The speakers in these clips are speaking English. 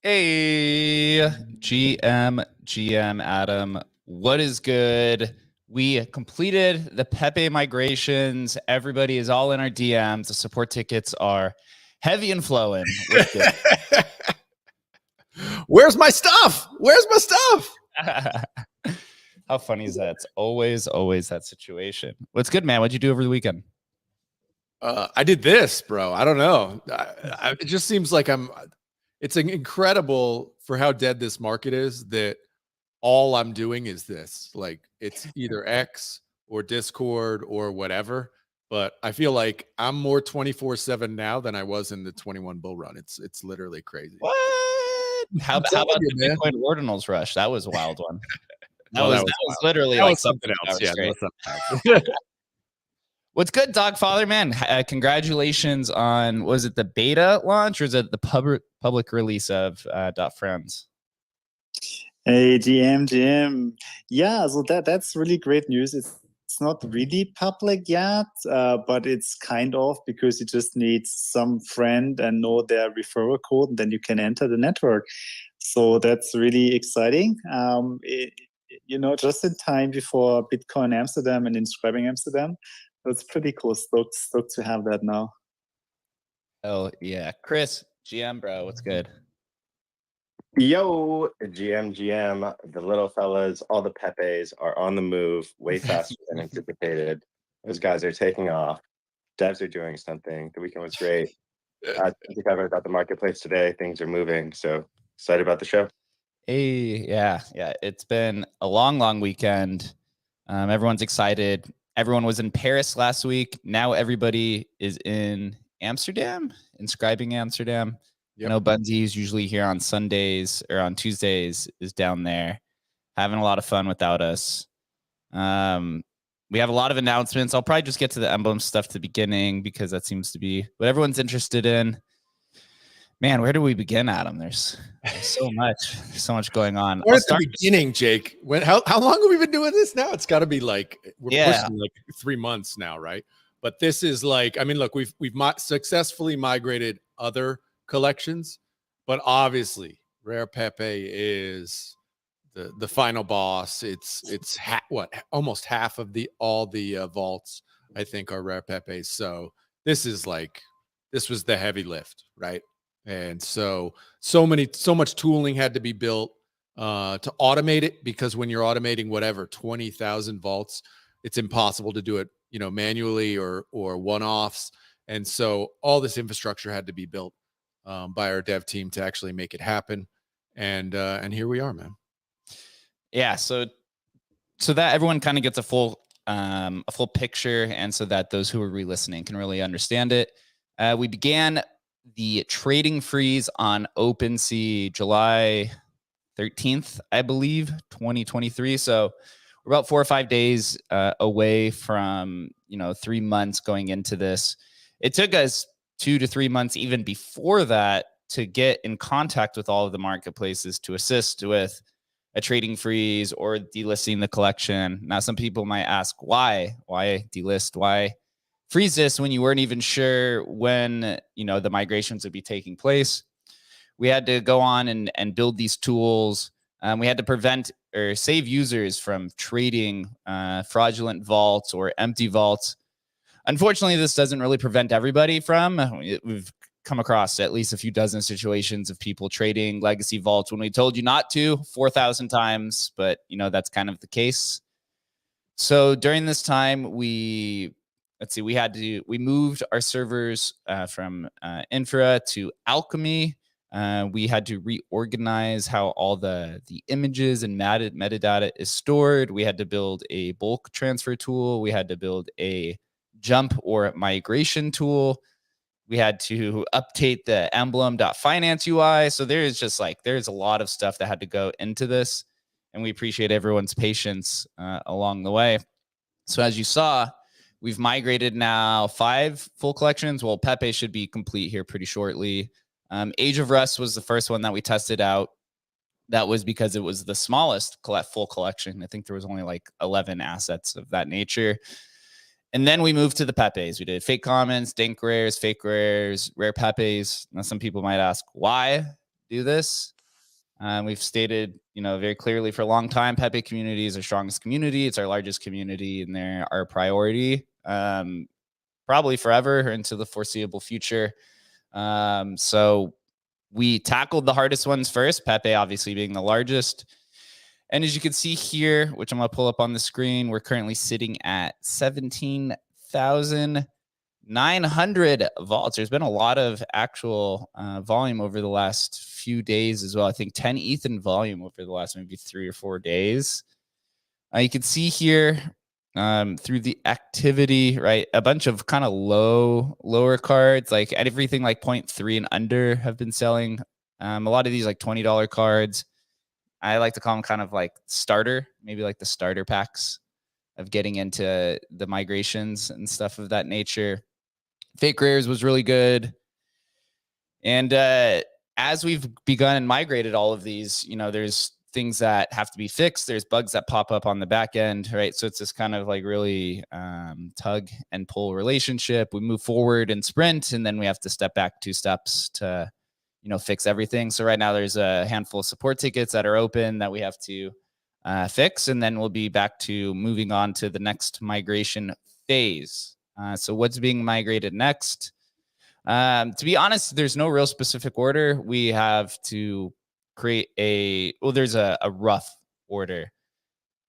Hey, GM Adam, what is good? We completed the Pepe migrations. Everybody is all in our DMs. The support tickets are heavy and flowing. What's good? Where's my stuff? Where's my stuff? How funny is that? It's always that situation. What's good, man? What'd you do over the weekend? I did this, bro. I don't know. It just seems like it's incredible for how dead this market is that all I'm doing is this. Like it's either X or Discord or whatever. But I feel like I'm more 24/7 now than I was in the 21 bull run. It's literally crazy. What? How about the Bitcoin Ordinals rush? That was a wild one. That was literally that like was something else. Yeah, that was something else. What's good, Dogfather, man? Congratulations on, was it the beta launch or is it the public release of .friends? Hey, GM. Yeah, so that's really great news. It's not really public yet, but it's kind of, because you just need some friend and know their referral code, and then you can enter the network. So that's really exciting. Just in time before Bitcoin Amsterdam and Inscribing Amsterdam. That's pretty cool. Stoked to have that now. Oh, yeah. Chris, GM, bro, what's good? Yo, GM, the little fellas, all the Pepes are on the move way faster than anticipated. Those guys are taking off. Devs are doing something. The weekend was great. I think I've about the marketplace today. Things are moving. So excited about the show. Hey, yeah. It's been a long weekend. Everyone's excited. Everyone was in Paris last week. Now everybody is in Amsterdam, Inscribing Amsterdam. Yep. I know Bunzy's usually here on Sundays or on Tuesdays, is down there having a lot of fun without us. We have a lot of announcements. I'll probably just get to the Emblem stuff to the beginning because that seems to be what everyone's interested in. Man, where do we begin, Adam? There's so much going on. We're at the beginning, Jake. How long have we been doing this now? It's got to be like pushing like 3 months now, right? But this is like, I mean, look, we've successfully migrated other collections, but obviously Rare Pepe is the final boss. It's almost half of all the vaults I think are Rare Pepes. So this was the heavy lift, right? And so much tooling had to be built to automate it, because when you're automating 20,000 vaults, it's impossible to do it, manually or one-offs. And so all this infrastructure had to be built by our dev team to actually make it happen. And here we are, man. Yeah. So that everyone kind of gets a full picture, and so that those who are re-listening can really understand it. We began the trading freeze on OpenSea July 13th, I believe, 2023. So we're about 4 or 5 days away from 3 months going into this. It took us 2 to 3 months even before that to get in contact with all of the marketplaces to assist with a trading freeze or delisting the collection. Now, some people might ask, why delist? Why freeze this when you weren't even sure when the migrations would be taking place? We had to go on and build these tools. We had to prevent or save users from trading fraudulent vaults or empty vaults. Unfortunately, this doesn't really prevent everybody from. We've come across at least a few dozen situations of people trading legacy vaults when we told you not to 4,000 times, but that's kind of the case. So during this time, we moved our servers from Infra to Alchemy. We had to reorganize how all the images and metadata is stored. We had to build a bulk transfer tool. We had to build a jump or migration tool. We had to update the emblem.finance UI. So there's a lot of stuff that had to go into this, and we appreciate everyone's patience along the way. So as you saw, we've migrated now 5 full collections. Well, Pepe should be complete here pretty shortly. Age of Rust was the first one that we tested out. That was because it was the smallest full collection. I think there was only like 11 assets of that nature. And then we moved to the Pepes. We did fake commons, dink rares, fake rares, rare Pepes. Now, some people might ask, why do this? We've stated, very clearly for a long time, Pepe community is our strongest community. It's our largest community, and they're our priority, probably forever or into the foreseeable future. So we tackled the hardest ones first, Pepe obviously being the largest. And as you can see here, which I'm going to pull up on the screen, we're currently sitting at 17,900 vaults. There's been a lot of actual volume over the last few days as well. I think 10 ETH in volume over the last maybe 3 or 4 days. You can see here through the activity, right? A bunch of kind of lower cards, like everything like 0.3 and under have been selling. A lot of these like $20 cards. I like to call them kind of like starter, maybe like the starter packs of getting into the migrations and stuff of that nature. Fake rares was really good. And as we've begun and migrated all of these, there's things that have to be fixed. There's bugs that pop up on the back end, right? So it's this kind of like really tug and pull relationship. We move forward and sprint, and then we have to step back 2 steps to fix everything. So right now there's a handful of support tickets that are open that we have to fix, and then we'll be back to moving on to the next migration phase. So what's being migrated next? To be honest, there's no real specific order. We have to create there's a rough order.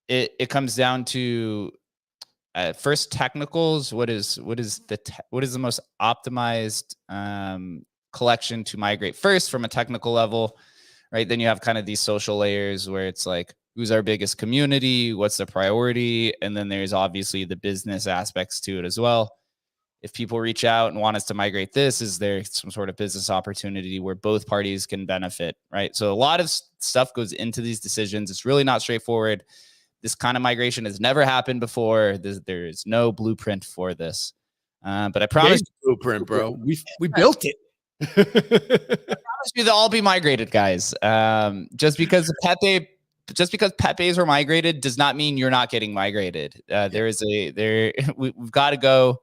It comes down to first technicals. What is the most optimized collection to migrate first from a technical level, right? Then you have kind of these social layers where it's like, who's our biggest community? What's the priority? And then there's obviously the business aspects to it as well. If people reach out and want us to migrate this, is there some sort of business opportunity where both parties can benefit, right? So a lot of stuff goes into these decisions. It's really not straightforward. This kind of migration has never happened before. There is no blueprint for this. But I promise bluepeprint, bro. We built it. I promise you they'll all be migrated, guys. Just because Pepe's were migrated does not mean you're not getting migrated. We've got to go.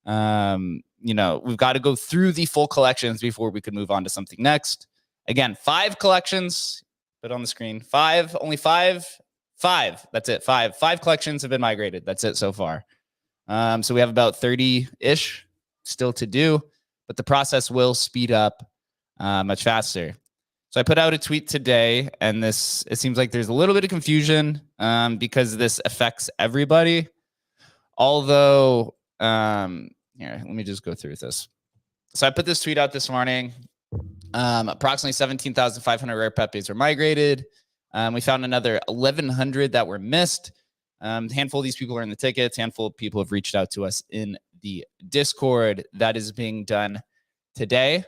We've got to go through the full collections before we could move on to something next. Again, 5 collections. Put on the screen. 5. Only 5. 5. That's it. 5 collections have been migrated. That's it so far. So we have about 30-ish still to do, but the process will speed up much faster. So I put out a tweet today, and it seems like there's a little bit of confusion because this affects everybody. Although, here, let me just go through this. So I put this tweet out this morning. Approximately 17,500 rare Pepes were migrated. We found another 1,100 that were missed. A handful of these people are in the tickets. A handful of people have reached out to us in the Discord. That is being done today.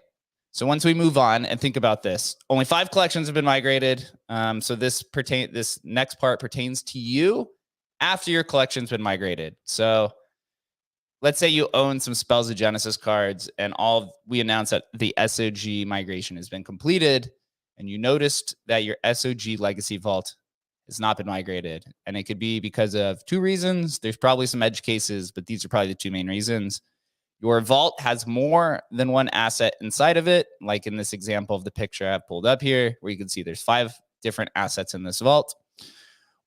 So once we move on and think about this, only 5 collections have been migrated. So this next part pertains to you after your collection's been migrated. So let's say you own some Spells of Genesis cards, and we announced that the SOG migration has been completed, and you noticed that your SOG Legacy Vault has not been migrated. And it could be because of 2 reasons. There's probably some edge cases, but these are probably the 2 main reasons. Your vault has more than 1 asset inside of it, like in this example of the picture I've pulled up here, where you can see there's 5 different assets in this vault.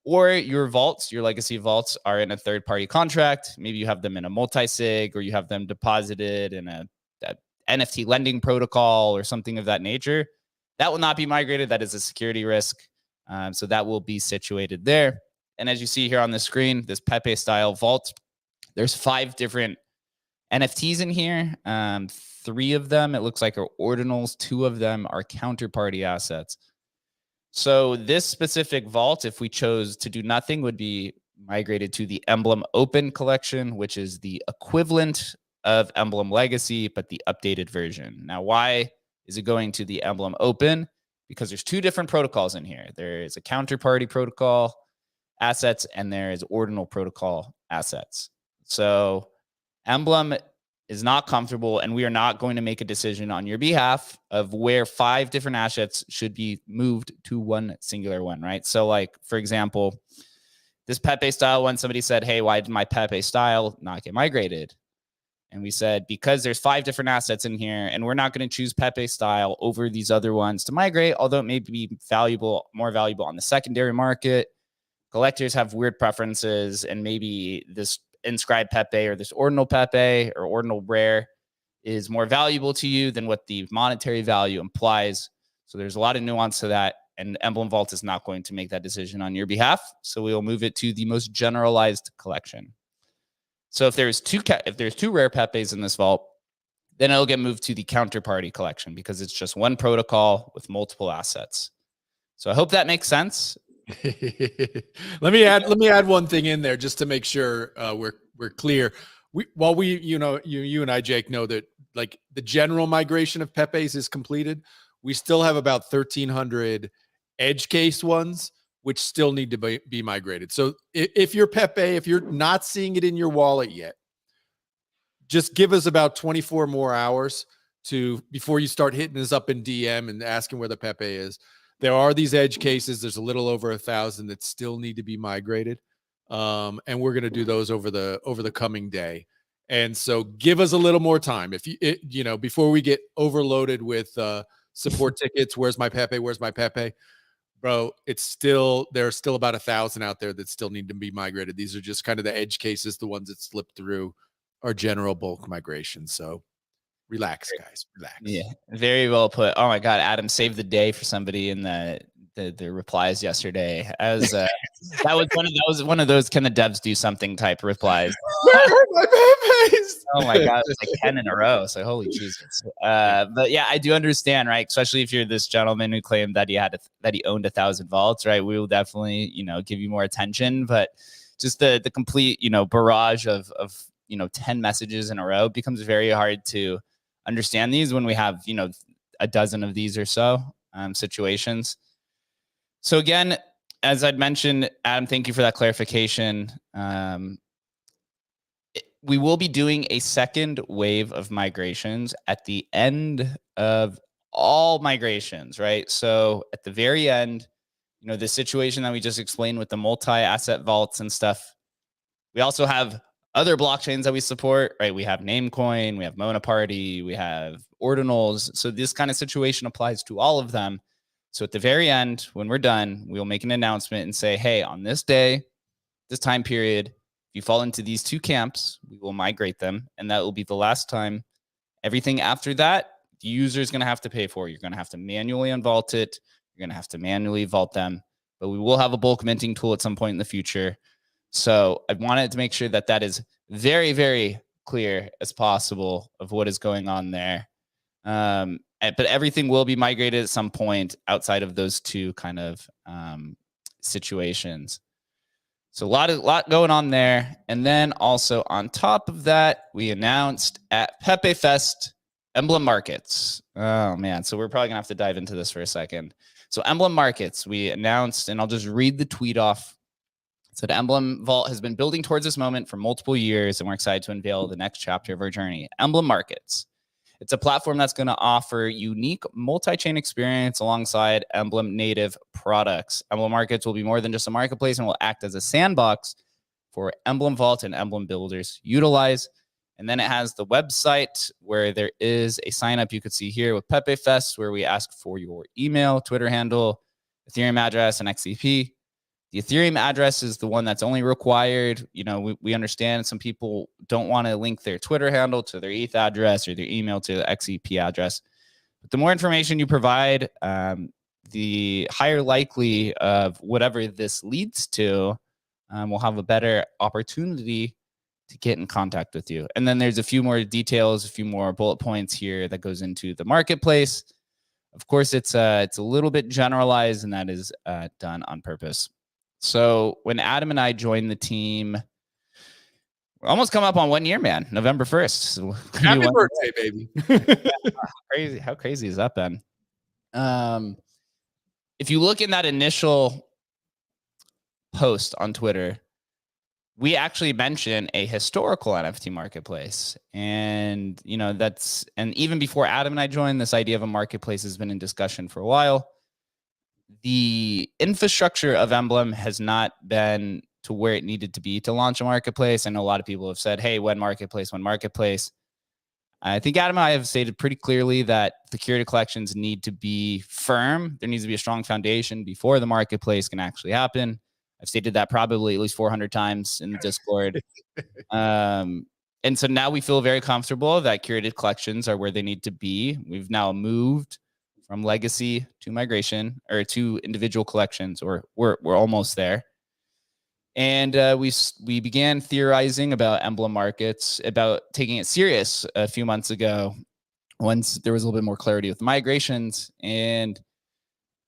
Or your vaults, your legacy vaults, are in a third-party contract. Maybe you have them in a multi-sig, or you have them deposited in a NFT lending protocol or something of that nature. That will not be migrated. That is a security risk. So that will be situated there. And as you see here on the screen, this Pepe-style vault, there's 5 different NFTs in here. 3 of them, it looks like, are ordinals. 2 of them are counterparty assets. So this specific vault, if we chose to do nothing, would be migrated to the Emblem Open collection, which is the equivalent of Emblem Legacy, but the updated version. Now, why is it going to the Emblem Open? Because there's 2 different protocols in here. There is a counterparty protocol assets, and there is ordinal protocol assets. So Emblem is not comfortable, and we are not going to make a decision on your behalf of where 5 different assets should be moved to one singular one, right? So like, for example, this Pepe style one, somebody said, hey, why did my Pepe style not get migrated? And we said, because there's 5 different assets in here, and we're not going to choose Pepe style over these other ones to migrate, although it may be more valuable on the secondary market. Collectors have weird preferences, and maybe this inscribed Pepe or this ordinal Pepe or ordinal rare is more valuable to you than what the monetary value implies. So there's a lot of nuance to that, and Emblem Vault is not going to make that decision on your behalf. So we will move it to the most generalized collection. So if there's 2 rare Pepes in this vault, then it'll get moved to the counterparty collection because it's just one protocol with multiple assets. So I hope that makes sense. Let me add one thing in there just to make sure we're clear. You and I, Jake, know that like the general migration of Pepes is completed. We still have about 1,300 edge case ones which still need to be migrated. So if you're Pepe, if you're not seeing it in your wallet yet, just give us about 24 more hours before you start hitting us up in DM and asking where the Pepe is. There are these edge cases. There's a little over 1,000 that still need to be migrated. And we're going to do those over the coming day. And so give us a little more time. If before we get overloaded with support tickets, where's my Pepe? Where's my Pepe? Bro, there are still about 1,000 out there that still need to be migrated. These are just kind of the edge cases, the ones that slip through our general bulk migration. So relax, guys, relax. Yeah, very well put. Oh my God, Adam saved the day for somebody in the replies yesterday. That was one of those can the devs do something type replies. Oh my God, it's like 10 in a row. So holy Jesus. But yeah, I do understand, right? Especially if you're this gentleman who claimed that he owned 1,000 vaults, right? We will definitely, give you more attention. But just the complete, barrage of 10 messages in a row becomes very hard to understand these when we have, a dozen of these or so situations. So again, as I'd mentioned, Adam, thank you for that clarification. We will be doing a second wave of migrations at the end of all migrations, right? So at the very end, the situation that we just explained with the multi-asset vaults and stuff, we also have other blockchains that we support, right? We have Namecoin, we have Monoparty, we have Ordinals. So this kind of situation applies to all of them. So at the very end, when we're done, we'll make an announcement and say, hey, on this day, this time period, if you fall into these 2 camps, we will migrate them. And that will be the last time. Everything after that, the user is going to have to pay for. You're going to have to manually unvault it. You're going to have to manually vault them. But we will have a bulk minting tool at some point in the future. So I wanted to make sure that that is very, very clear as possible of what is going on there. But everything will be migrated at some point outside of those 2 kind of situations. So a lot going on there. And then also on top of that, we announced at Pepe Fest, Emblem Markets. Oh man, so we're probably gonna have to dive into this for a second. So Emblem Markets, we announced, and I'll just read the tweet off. It said, Emblem Vault has been building towards this moment for multiple years, and we're excited to unveil the next chapter of our journey. Emblem Markets. It's a platform that's going to offer unique multi-chain experience alongside Emblem native products. Emblem Markets will be more than just a marketplace and will act as a sandbox for Emblem Vault and Emblem builders utilize. And then it has the website where there is a sign up you could see here with Pepe Fest, where we ask for your email, Twitter handle, Ethereum address, and XCP. The Ethereum address is the one that's only required. We understand some people don't want to link their Twitter handle to their ETH address or their email to the XCP address. But the more information you provide, the higher likely of whatever this leads to, we'll have a better opportunity to get in contact with you. And then there's a few more details, a few more bullet points here that goes into the marketplace. Of course, it's a little bit generalized, and that is done on purpose. So when Adam and I joined the team, we're almost come up on 1 year, man. November 1st. So happy birthday, baby. How crazy has that been? If you look in that initial post on Twitter, we actually mentioned a historical NFT marketplace. And, and even before Adam and I joined, this idea of a marketplace has been in discussion for a while. The infrastructure of Emblem has not been to where it needed to be to launch a marketplace. I know a lot of people have said, hey, when marketplace? I think Adam and I have stated pretty clearly that the curated collections need to be firm. There needs to be a strong foundation before the marketplace can actually happen. I've stated that probably at least 400 times in the Discord. And so now we feel very comfortable that curated collections are where they need to be. We've now moved from legacy to migration, or to individual collections, or we're almost there. And we began theorizing about Emblem Markets, about taking it serious a few months ago, once there was a little bit more clarity with migrations. And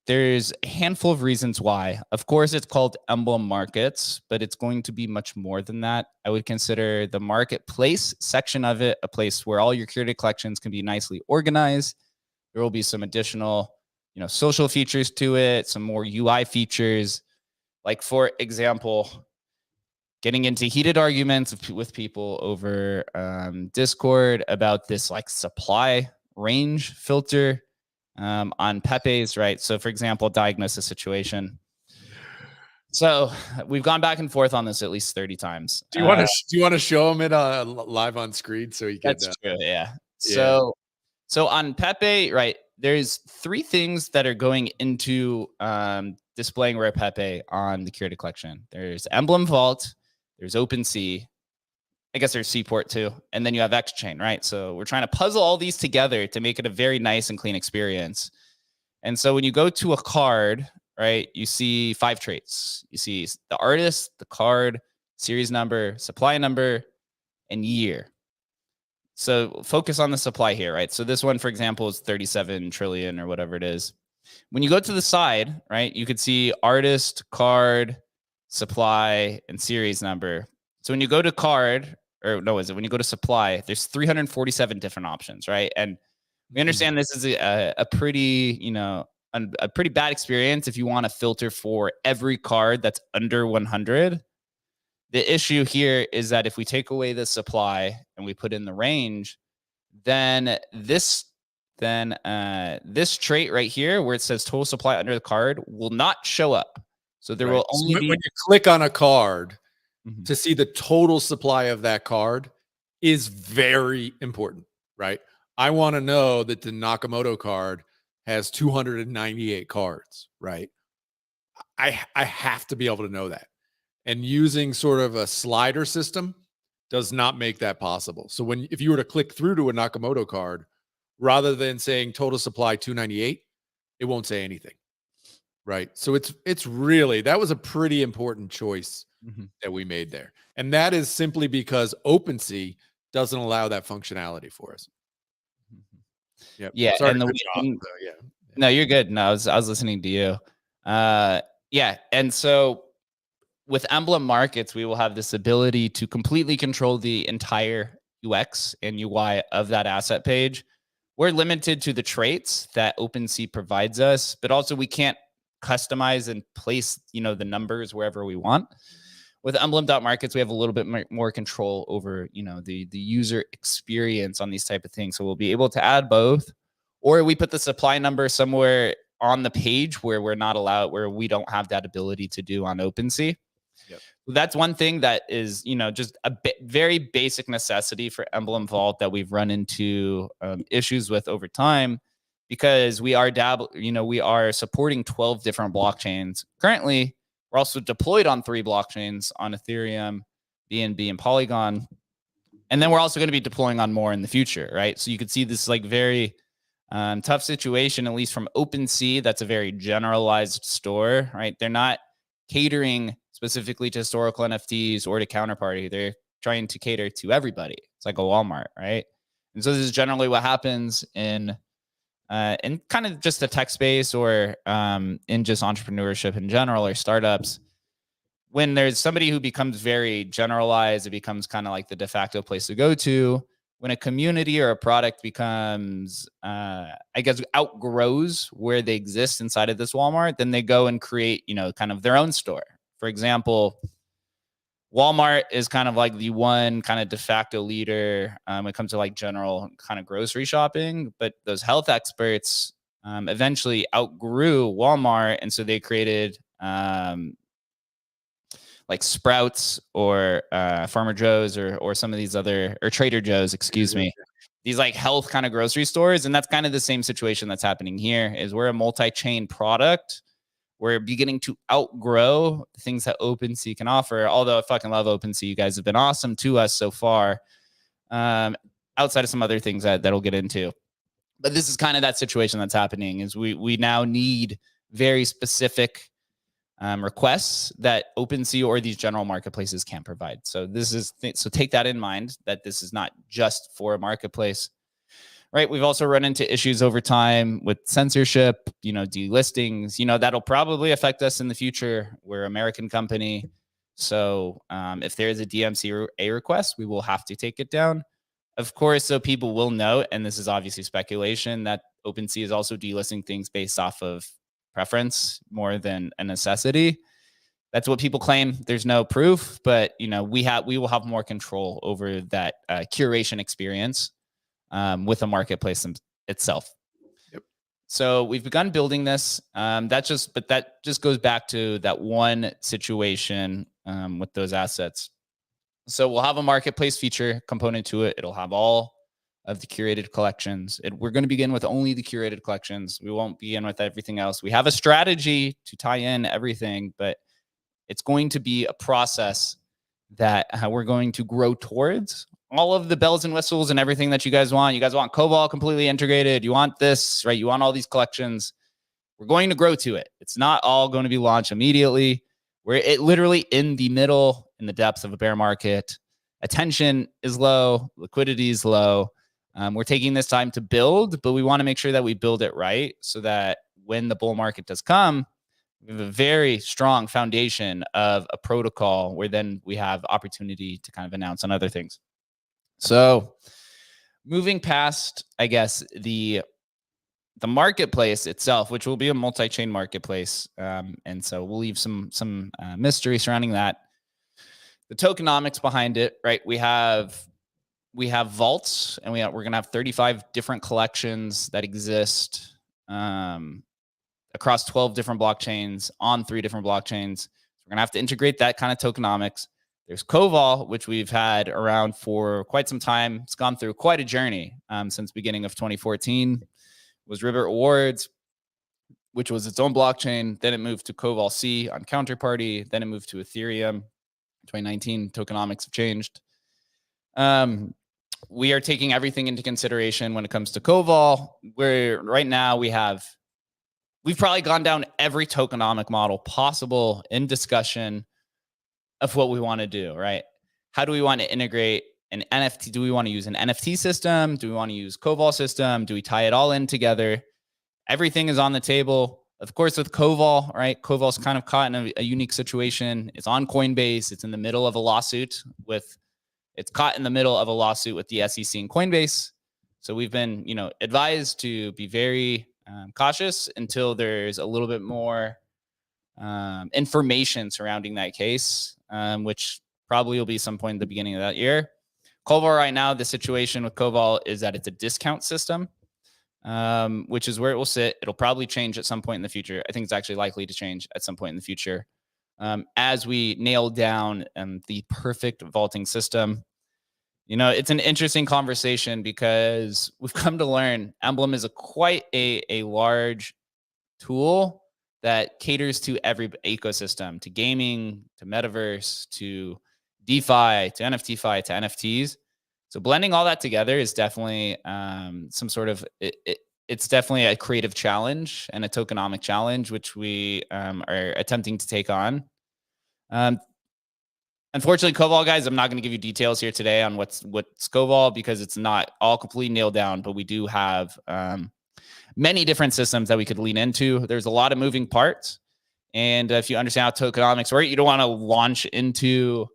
there's a handful of reasons why. Of course, it's called Emblem Markets, but it's going to be much more than that. I would consider the marketplace section of it a place where all your curated collections can be nicely organized. There will be some additional, social features to it, some more UI features. Like, for example, getting into heated arguments with people over Discord about this like supply range filter on Pepe's, right? So, for example, diagnose a situation. So we've gone back and forth on this at least 30 times. Do you want to show him it live on screen so he can? That's true. Yeah. So on Pepe, right, there's 3 things that are going into displaying rare Pepe on the curated collection. There's Emblem Vault, there's OpenSea, I guess there's Seaport too, and then you have Xchain, right? So we're trying to puzzle all these together to make it a very nice and clean experience. And so when you go to a card, right, you see 5 traits. You see the artist, the card, series number, supply number, and year. So focus on the supply here, right? So this one, for example, is 37 trillion or whatever it is. When you go to the side, right, you could see artist, card, supply, and series number. So when you go to card, when you go to supply, there's 347 different options, right? And we understand this is a pretty, a pretty bad experience if you want to filter for every card that's under 100. The issue here is that if we take away the supply and we put in the range, then this trait right here, where it says total supply under the card, will not show up. So there will only be, when you click on a card to see the total supply of that card is very important, right? I want to know that the Nakamoto card has 298 cards, right? I have to be able to know that. And using sort of a slider system does not make that possible. So if you were to click through to a Nakamoto card, rather than saying total supply 298, it won't say anything, right? So it's really, that was a pretty important choice that we made there. And that is simply because OpenSea doesn't allow that functionality for us. Yep. Yeah. Sorry And no, you're good. No, I was listening to you. Yeah. And so with Emblem Markets, we will have this ability to completely control the entire UX and UI of that asset page. We're limited to the traits that OpenSea provides us, but also we can't customize and place, the numbers wherever we want. With Emblem.markets, we have a little bit more control over, the user experience on these type of things. So we'll be able to add both, or we put the supply number somewhere on the page where we're not allowed, where we don't have that ability to do on OpenSea. Yep. That's one thing that is, just a very basic necessity for Emblem Vault that we've run into issues with over time, because we are we are supporting 12 different blockchains. Currently, we're also deployed on 3 blockchains, on Ethereum, BNB, and Polygon. And then we're also going to be deploying on more in the future, right? So you could see this like very tough situation, at least from OpenSea. That's a very generalized store, right? They're not catering specifically to historical NFTs or to counterparty. They're trying to cater to everybody. It's like a Walmart, right? And so this is generally what happens in kind of just the tech space, or in just entrepreneurship in general, or startups. When there's somebody who becomes very generalized, it becomes kind of like the de facto place to go to. When a community or a product becomes, outgrows where they exist inside of this Walmart, then they go and create, kind of their own store. For example, Walmart is kind of like the one kind of de facto leader when it comes to like general kind of grocery shopping. But those health experts eventually outgrew Walmart. And so they created like Sprouts or Farmer Joe's or some of these other, or Trader Joe's, excuse me. these like health kind of grocery stores. And that's kind of the same situation that's happening here. Is we're a multi-chain product. We're beginning to outgrow the things that OpenSea can offer. Although I fucking love OpenSea, you guys have been awesome to us so far. Outside of some other things that we'll get into. But this is kind of that situation that's happening. Is we now need very specific requests that OpenSea or these general marketplaces can't provide. So so take that in mind, that this is not just for a marketplace, right? We've also run into issues over time with censorship, delistings, that'll probably affect us in the future. We're an American company. So if there is a DMCA request, we will have to take it down. Of course, so people will know, and this is obviously speculation, that OpenSea is also delisting things based off of preference more than a necessity. That's what people claim. There's no proof, but we will have more control over that curation experience with the marketplace itself. Yep. So we've begun building this. That just goes back to that one situation with those assets. So we'll have a marketplace feature component to it. It'll have all of the curated collections. We're going to begin with only the curated collections. We won't begin with everything else. We have a strategy to tie in everything, but it's going to be a process that we're going to grow towards. All of the bells and whistles and everything that you guys want. You guys want COBOL completely integrated. You want this, right? You want all these collections. We're going to grow to it. It's not all going to be launched immediately. We're literally in the middle, in the depths of a bear market. Attention is low. Liquidity is low. We're taking this time to build, but we want to make sure that we build it right so that when the bull market does come, we have a very strong foundation of a protocol where then we have opportunity to kind of announce on other things. So moving past, I guess, the marketplace itself, which will be a multi-chain marketplace. And so we'll leave some mystery surrounding that. The tokenomics behind it, right? We have vaults, and we're going to have 35 different collections that exist across 12 different blockchains on 3 different blockchains. We're going to have to integrate that kind of tokenomics. There's COVOL, which we've had around for quite some time. It's gone through quite a journey since beginning of 2014. It was Ribbit Rewards, which was its own blockchain. Then it moved to COVOL C on Counterparty. Then it moved to Ethereum. 2019, tokenomics have changed. We are taking everything into consideration when it comes to COVOL. Where right now we've probably gone down every tokenomic model possible in discussion of what we want to do, right? How do we want to integrate an NFT? Do we want to use an NFT system? Do we want to use COVOL system? Do we tie it all in together? Everything is on the table. Of course, with COVOL, right? COVOL's kind of caught in a unique situation. It's on Coinbase. It's in the middle of a lawsuit it's caught in the middle of a lawsuit with the SEC and Coinbase. So we've been, advised to be very cautious until there's a little bit more information surrounding that case, which probably will be some point in the beginning of that year. COVOL right now, the situation with COVOL is that it's a discount system, which is where it will sit. It'll probably change at some point in the future. I think it's actually likely to change at some point in the future as we nail down the perfect vaulting system. It's an interesting conversation because we've come to learn Emblem is quite a large tool that caters to every ecosystem, to gaming, to metaverse, to DeFi, to NFTFi, to NFTs. So blending all that together is definitely some sort of it's definitely a creative challenge and a tokenomic challenge, which we are attempting to take on. Unfortunately, COVOL, guys, I'm not going to give you details here today on what's COVOL because it's not all completely nailed down, but we do have many different systems that we could lean into. There's a lot of moving parts. And if you understand how tokenomics work, you don't want to launch into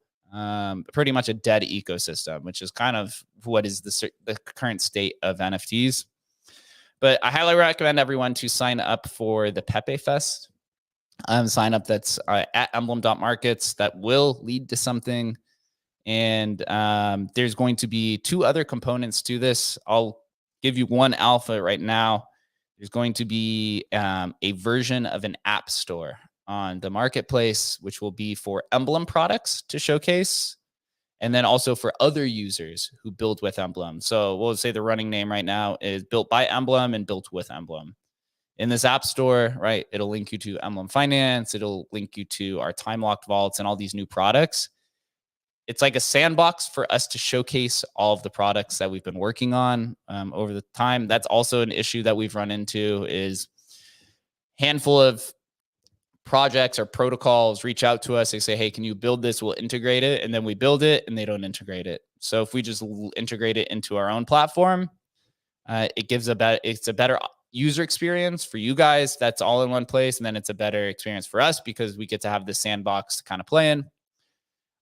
pretty much a dead ecosystem, which is kind of what is the current state of NFTs. But I highly recommend everyone to sign up for the Pepe Fest. Sign up that's at Emblem.Markets. That will lead to something. And there's going to be 2 other components to this. I'll give you one alpha right now. There's going to be a version of an app store on the marketplace, which will be for Emblem products to showcase. and then also for other users who build with Emblem. So we'll say the running name right now is built by Emblem and built with Emblem. In this app store, right, it'll link you to Emblem Finance. It'll link you to our time locked vaults and all these new products. It's like a sandbox for us to showcase all of the products that we've been working on over the time. That's also an issue that we've run into is handful of projects or protocols reach out to us. They say, hey, can you build this? We'll integrate it. And then we build it and they don't integrate it. So if we just integrate it into our own platform, it's a better user experience for you guys. That's all in one place. And then it's a better experience for us because we get to have this sandbox to kind of play in.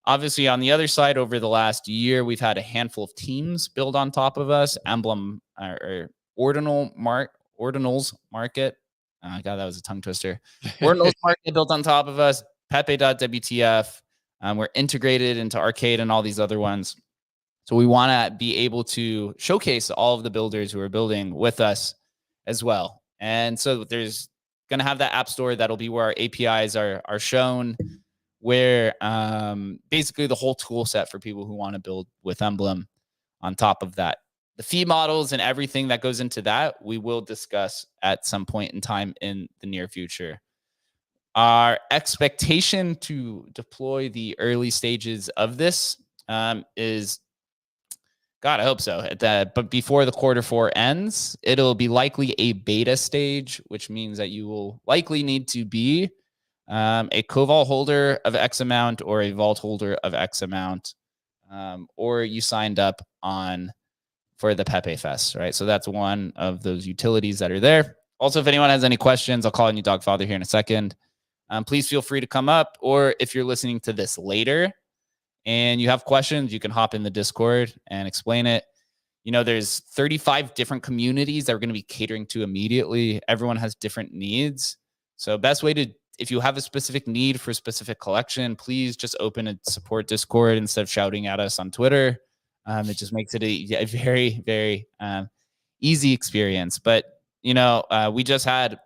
Obviously, on the other side, over the last year, we've had a handful of teams build on top of us. Emblem or Ordinals Market. God, that was a tongue twister. Ordinals Market built on top of us. Pepe.wtf. We're integrated into Arcade and all these other ones. So we want to be able to showcase all of the builders who are building with us as well. And so there's going to have that app store that'll be where our APIs are shown, where basically the whole tool set for people who want to build with Emblem on top of that. The fee models and everything that goes into that, we will discuss at some point in time in the near future. Our expectation to deploy the early stages of this is, God, I hope so. But before the Q4 ends, it'll be likely a beta stage, which means that you will likely need to be a co-vault holder of X amount or a vault holder of X amount, or you signed up for the Pepe Fest, right? So that's one of those utilities that are there. Also, if anyone has any questions, I'll call on you, Dogfather, here in a second. Please feel free to come up, or if you're listening to this later and you have questions, you can hop in the Discord and explain it. You know, there's 35 different communities that we're going to be catering to immediately. Everyone has different needs. So best way to, if you have a specific need for a specific collection, please just open a support Discord instead of shouting at us on Twitter. It just makes it a very, very easy experience. But, you know, we just had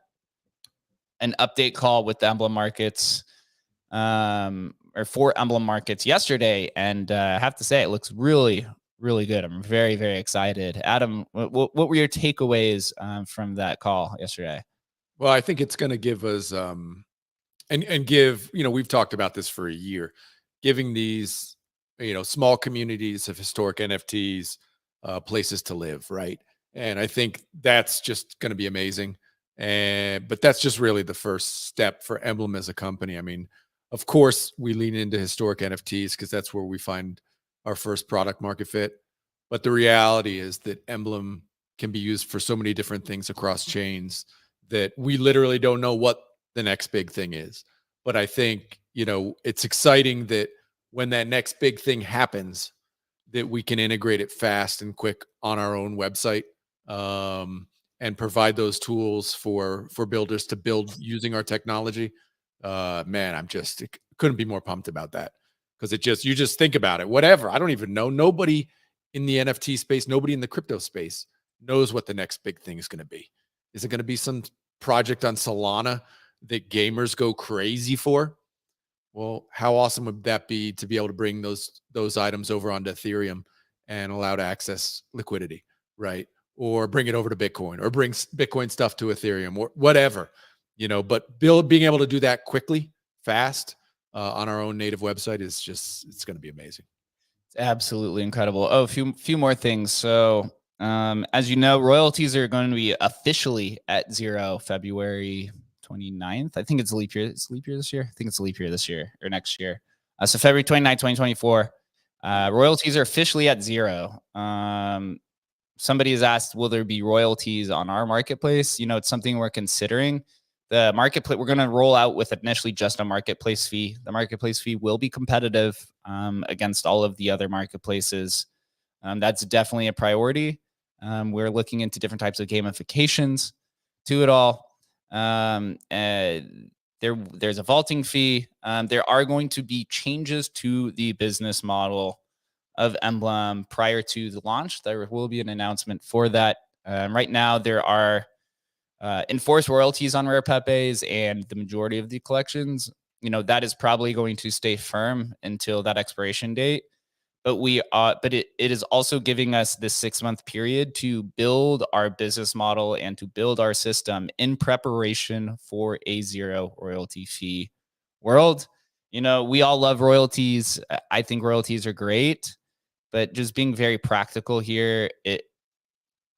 an update call with the Emblem Markets or for Emblem Markets yesterday. And I have to say, it looks really, really good. I'm very, very excited. Adam, what were your takeaways from that call yesterday? Well, I think it's going to give us and give, you know, we've talked about this for a year, giving these, you know, small communities of historic NFTs places to live, right? And I think that's just going to be amazing. But that's just really the first step for Emblem as a company. I mean, of course, we lean into historic NFTs because that's where we find our first product market fit. But the reality is that Emblem can be used for so many different things across chains that we literally don't know what the next big thing is. But I think, you know, it's exciting that when that next big thing happens, that we can integrate it fast and quick on our own website and provide those tools for builders to build using our technology. Man, couldn't be more pumped about that, because you just think about it, whatever. I don't even know. Nobody in the NFT space, nobody in the crypto space knows what the next big thing is going to be. Is it going to be some project on Solana that gamers go crazy for? Well, how awesome would that be to be able to bring those items over onto Ethereum and allow to access liquidity, right? Or bring it over to Bitcoin, or bring Bitcoin stuff to Ethereum, or whatever, you know. But being able to do that quickly, fast, on our own native website is it's going to be amazing. It's absolutely incredible. Oh, a few more things. So, as you know, royalties are going to be officially at 0 February 29th. I think it's leap year. It's leap year this year. I think it's leap year this year or next year. So February 29th, 2024. Royalties are officially at 0. Somebody has asked, will there be royalties on our marketplace? You know, it's something we're considering. The marketplace, we're going to roll out with initially just a marketplace fee. The marketplace fee will be competitive against all of the other marketplaces. That's definitely a priority. We're looking into different types of gamifications to it all. There's a vaulting fee. There are going to be changes to the business model of Emblem prior to the launch. There will be an announcement for that. Right now, there are enforced royalties on rare Pepes and the majority of the collections. You know, that is probably going to stay firm until that expiration date. but it is also giving us this 6-month period to build our business model and to build our system in preparation for a zero royalty fee world. We all love royalties. I think royalties are great, but just being very practical here,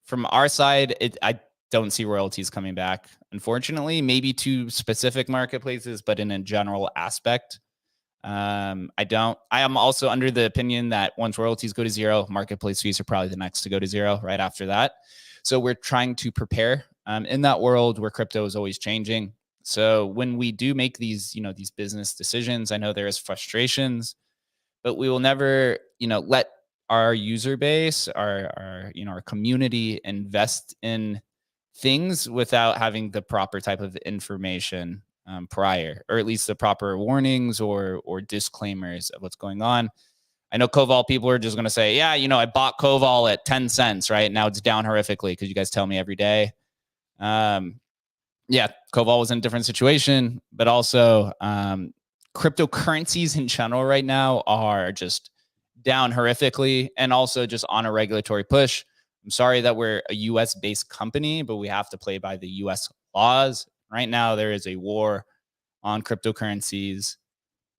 from our side, I don't see royalties coming back, unfortunately. Maybe to specific marketplaces, but in a general aspect, I don't. I am also under the opinion that once royalties go to zero, marketplace fees are probably the next to go to zero right after that. So we're trying to prepare in that world where crypto is always changing. So when we do make these business decisions, I know there is frustrations, but we will never, let our user base, our community invest in things without having the proper type of information prior, or at least the proper warnings or disclaimers of what's going on. I know Koval people are just going to say, yeah, I bought Koval at 10 cents, right? Now it's down horrifically because you guys tell me every day. Yeah, Koval was in a different situation, but also cryptocurrencies in general right now are just down horrifically, and also just on a regulatory push. I'm sorry that we're a US based company, but we have to play by the US laws. Right now, there is a war on cryptocurrencies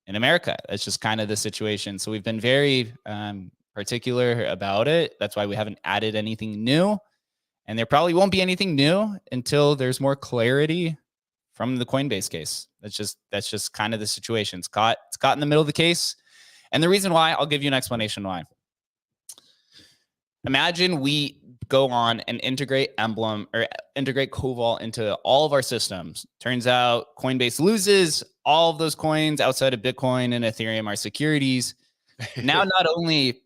in America. That's just kind of the situation. So we've been very particular about it. That's why we haven't added anything new. And there probably won't be anything new until there's more clarity from the Coinbase case. That's just kind of the situation. It's caught in the middle of the case. And the reason why, I'll give you an explanation why. Imagine we go on and integrate Emblem or integrate Koval into all of our systems. Turns out Coinbase loses all of those coins outside of Bitcoin and Ethereum are securities. Now, not only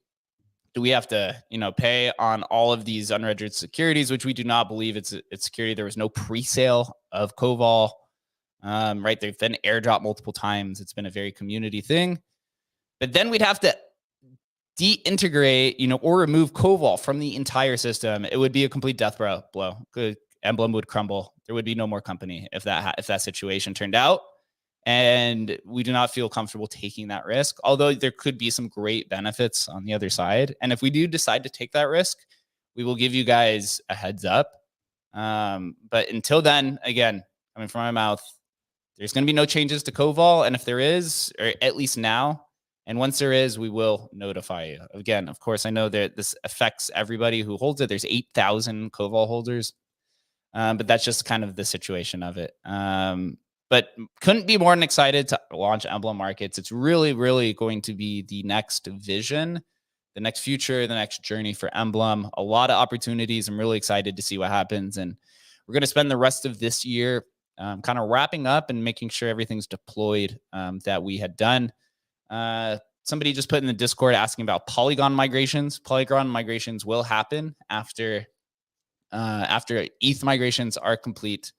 do we have to, pay on all of these unregistered securities, which we do not believe it's security. There was no pre-sale of Koval, right? They've been airdropped multiple times. It's been a very community thing. But then we'd have to deintegrate, or remove Koval from the entire system. It would be a complete death blow. Emblem would crumble. There would be no more company if that situation turned out. And we do not feel comfortable taking that risk, although there could be some great benefits on the other side. And if we do decide to take that risk, we will give you guys a heads up. But until then, again, coming from my mouth, there's going to be no changes to Koval. And if there is, or at least now, and once there is, we will notify you. Again, of course, I know that this affects everybody who holds it. There's 8,000 Koval holders, but that's just kind of the situation of it. But couldn't be more than excited to launch Emblem Markets. It's really, really going to be the next vision, the next future, the next journey for Emblem. A lot of opportunities. I'm really excited to see what happens. And we're going to spend the rest of this year kind of wrapping up and making sure everything's deployed that we had done. Somebody just put in the Discord asking about Polygon migrations. Polygon migrations will happen after ETH migrations are complete.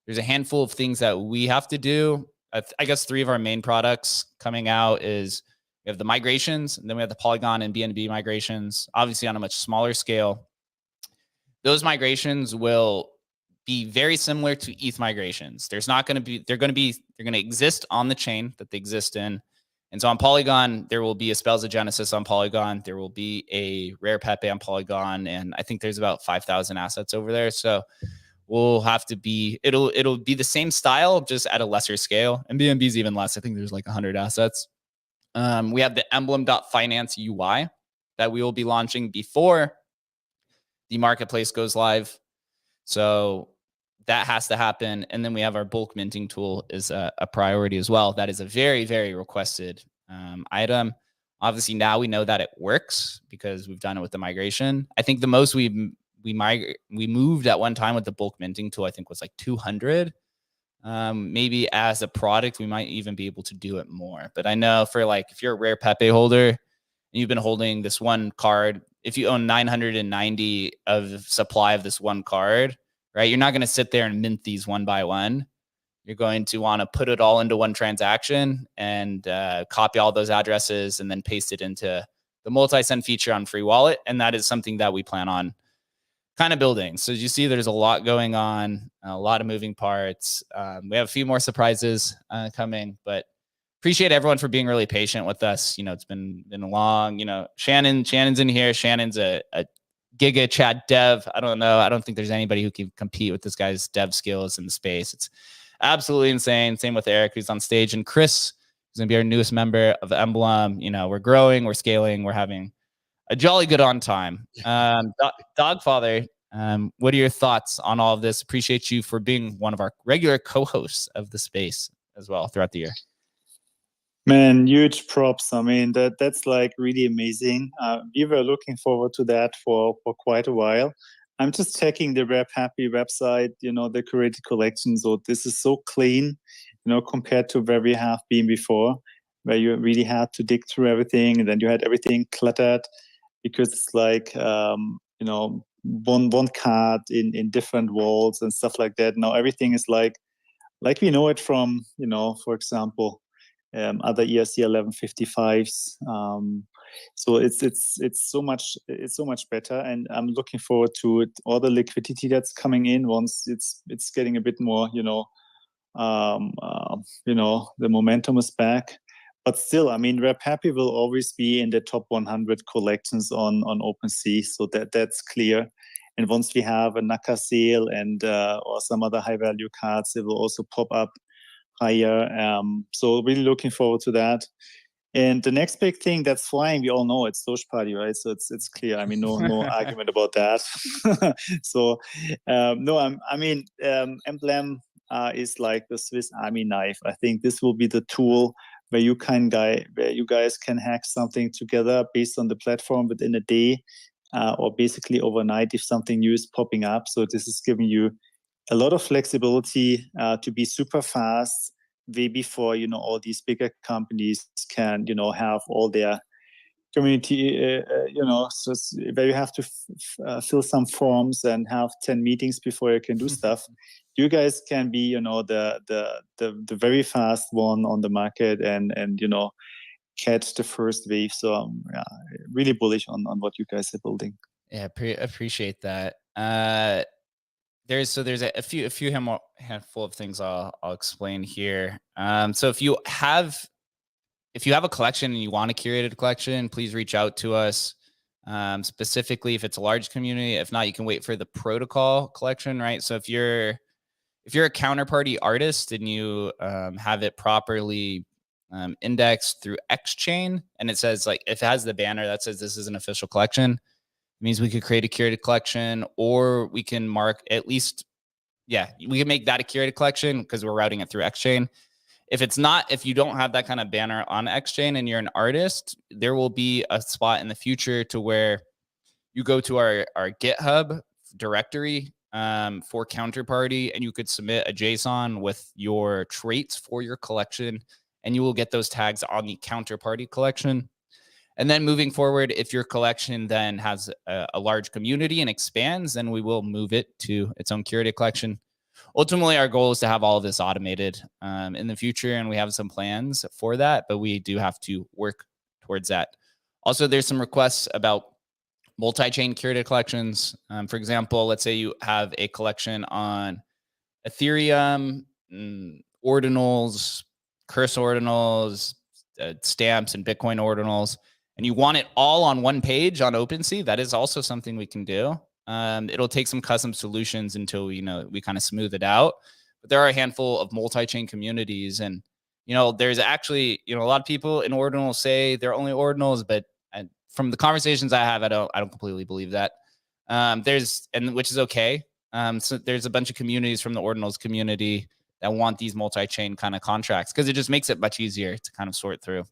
There's a handful of things that we have to do. I guess 3 of our main products coming out is we have the migrations, and then we have the Polygon and BNB migrations, obviously on a much smaller scale. Those migrations will be very similar to ETH migrations. They're going to exist on the chain that they exist in. And so on Polygon, there will be a Spells of Genesis on Polygon. There will be a Rare Pepe on Polygon. And I think there's about 5,000 assets over there. So we'll have to it'll be the same style, just at a lesser scale. And BNB is even less. I think there's like 100 assets. We have the Emblem.finance UI that we will be launching before the marketplace goes live. So that has to happen. And then we have our bulk minting tool is a priority as well. That is a very, very requested item. Obviously, now we know that it works because we've done it with the migration. I think the most we moved at one time with the bulk minting tool, I think was like 200. Maybe as a product, we might even be able to do it more. But I know for if you're a Rare Pepe holder and you've been holding this one card, if you own 990 of supply of this one card, right? You're not going to sit there and mint these one by one. You're going to want to put it all into one transaction and copy all those addresses and then paste it into the multi-send feature on Free Wallet. And that is something that we plan on kind of building. So as you see, there's a lot going on, a lot of moving parts. We have a few more surprises coming, but appreciate everyone for being really patient with us. It's been long. Shannon's in here. Shannon's a giga chat dev. I don't know. I don't think there's anybody who can compete with this guy's dev skills in the space. It's absolutely insane. Same with Eric, who's on stage, and Chris, who's gonna be our newest member of Emblem. We're growing, we're scaling, we're having a jolly good on time. Dogfather, what are your thoughts on all of this? Appreciate you for being one of our regular co-hosts of the space as well throughout the year. Man, huge props. I mean, that's like really amazing. We were looking forward to that for quite a while. I'm just checking the Rap Happy website, the curated collection. So this is so clean, compared to where we have been before, where you really had to dig through everything, and then you had everything cluttered because it's like, one card in different walls and stuff like that. Now everything is like we know it from, for example, other ERC 1155s. So it's so much better, and I'm looking forward to it. All the liquidity that's coming in once it's getting a bit more, the momentum is back. But still, I mean, Rap Happy will always be in the top 100 collections on OpenSea, so that's clear. And once we have a Naka sale and or some other high value cards, it will also pop up higher. So really looking forward to that. And the next big thing that's flying, we all know it's Doge Party, right? So it's clear. I mean, no argument about that. So Emblem is like the Swiss Army knife. I think this will be the tool where you guys can hack something together based on the platform within a day, or basically overnight if something new is popping up. So this is giving you a lot of flexibility to be super fast way before all these bigger companies can have all their community so where you have to fill some forms and have 10 meetings before you can do stuff. You guys can be the very fast one on the market and catch the first wave. So really bullish on what you guys are building. Yeah, appreciate that. There's a few handful of things I'll explain here. So if you have a collection and you want a curated collection, please reach out to us. Specifically, if it's a large community. If not, you can wait for the protocol collection, right? So if you're a counterparty artist and you have it properly indexed through Xchain, and it says, like, if it has the banner that says this is an official collection, means we could create a curated collection, or we can mark at least, we can make that a curated collection because we're routing it through Xchain. If you don't have that kind of banner on Xchain and you're an artist, there will be a spot in the future to where you go to our GitHub directory for counterparty, and you could submit a JSON with your traits for your collection, and you will get those tags on the counterparty collection. And then moving forward, if your collection then has a large community and expands, then we will move it to its own curated collection. Ultimately, our goal is to have all of this automated in the future, and we have some plans for that, but we do have to work towards that. Also, there's some requests about multi-chain curated collections. For example, let's say you have a collection on Ethereum, ordinals, curse ordinals, stamps, and Bitcoin ordinals, and you want it all on one page on OpenSea. That is also something we can do. It'll take some custom solutions until we kind of smooth it out. But there are a handful of multi-chain communities, and there's actually a lot of people in ordinals say they're only ordinals, but from the conversations I have, I don't completely believe that. Which is okay. So there's a bunch of communities from the ordinals community that want these multi-chain kind of contracts because it just makes it much easier to kind of sort through.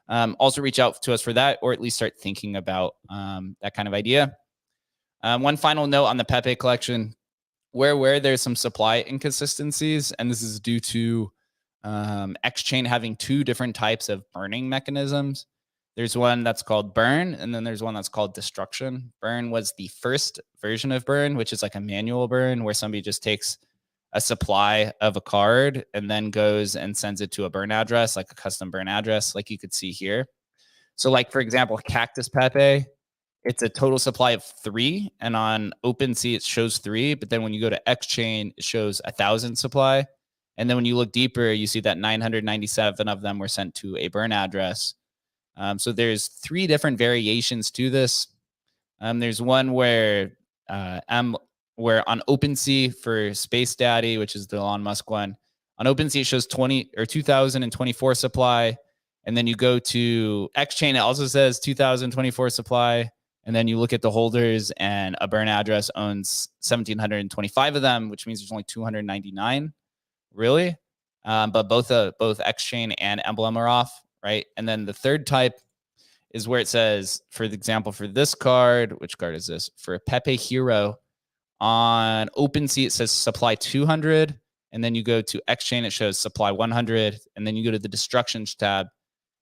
Also reach out to us for that, or at least start thinking about that kind of idea. One final note on the Pepe collection, where there's some supply inconsistencies, and this is due to Xchain having two different types of burning mechanisms. There's one that's called burn, and then there's one that's called destruction. Burn was the first version of burn, which is like a manual burn where somebody just takes a supply of a card and then goes and sends it to a burn address, like a custom burn address, like you could see here. So like, for example, Cactus Pepe, it's a total supply of 3, and on OpenSea it shows 3, but then when you go to Xchain, it shows 1,000 supply. And then when you look deeper, you see that 997 of them were sent to a burn address. So there's 3 different variations to this. There's one where where on OpenSea for Space Daddy, which is the Elon Musk one, on OpenSea it shows 2024 supply, and then you go to XChain, it also says 2024 supply, and then you look at the holders, and a burn address owns 1,725 of them, which means there's only 299, really. But both XChain and Emblem are off, right? And then the third type is where it says, for example, for this card, which card is this? For Pepe Hero, on OpenSea, it says supply 200. And then you go to XChain, it shows supply 100. And then you go to the destructions tab,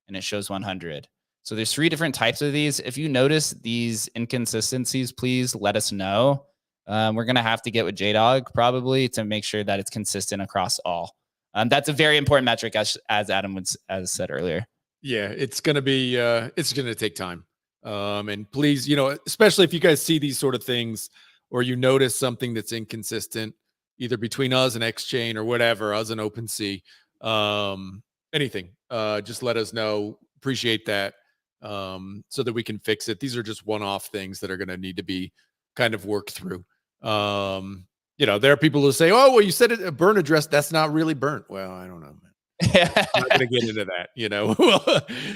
and it shows 100. So there's 3 different types of these. If you notice these inconsistencies, please let us know. We're going to have to get with JDog probably to make sure that it's consistent across all. That's a very important metric, as Adam as said earlier. Yeah, it's going to take time. And please, especially if you guys see these sort of things, or you notice something that's inconsistent, either between us and XChain or whatever, us and OpenSea, anything, just let us know. Appreciate that, so that we can fix it. These are just one-off things that are going to need to be kind of worked through. There are people who say, "Oh, well, you said it a burn address. That's not really burnt." Well, I don't know, man. I'm not going to get into that.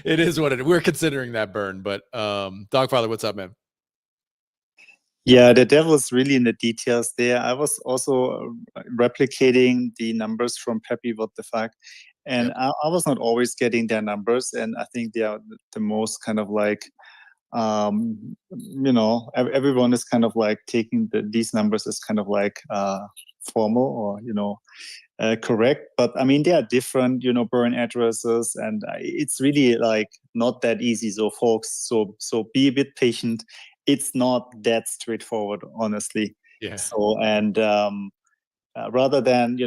It is what it is. We're considering that burn, but Dogfather, what's up, man? Yeah, the devil's really in the details there. I was also replicating the numbers from Peppy, what the fuck. And yep. I was not always getting their numbers. And I think they are the most kind of like, everyone is kind of like taking these numbers as kind of like formal or, correct. But I mean, they are different, burn addresses. And it's really like not that easy. So folks, so be a bit patient. It's not that straightforward, honestly. Yeah. So, and rather than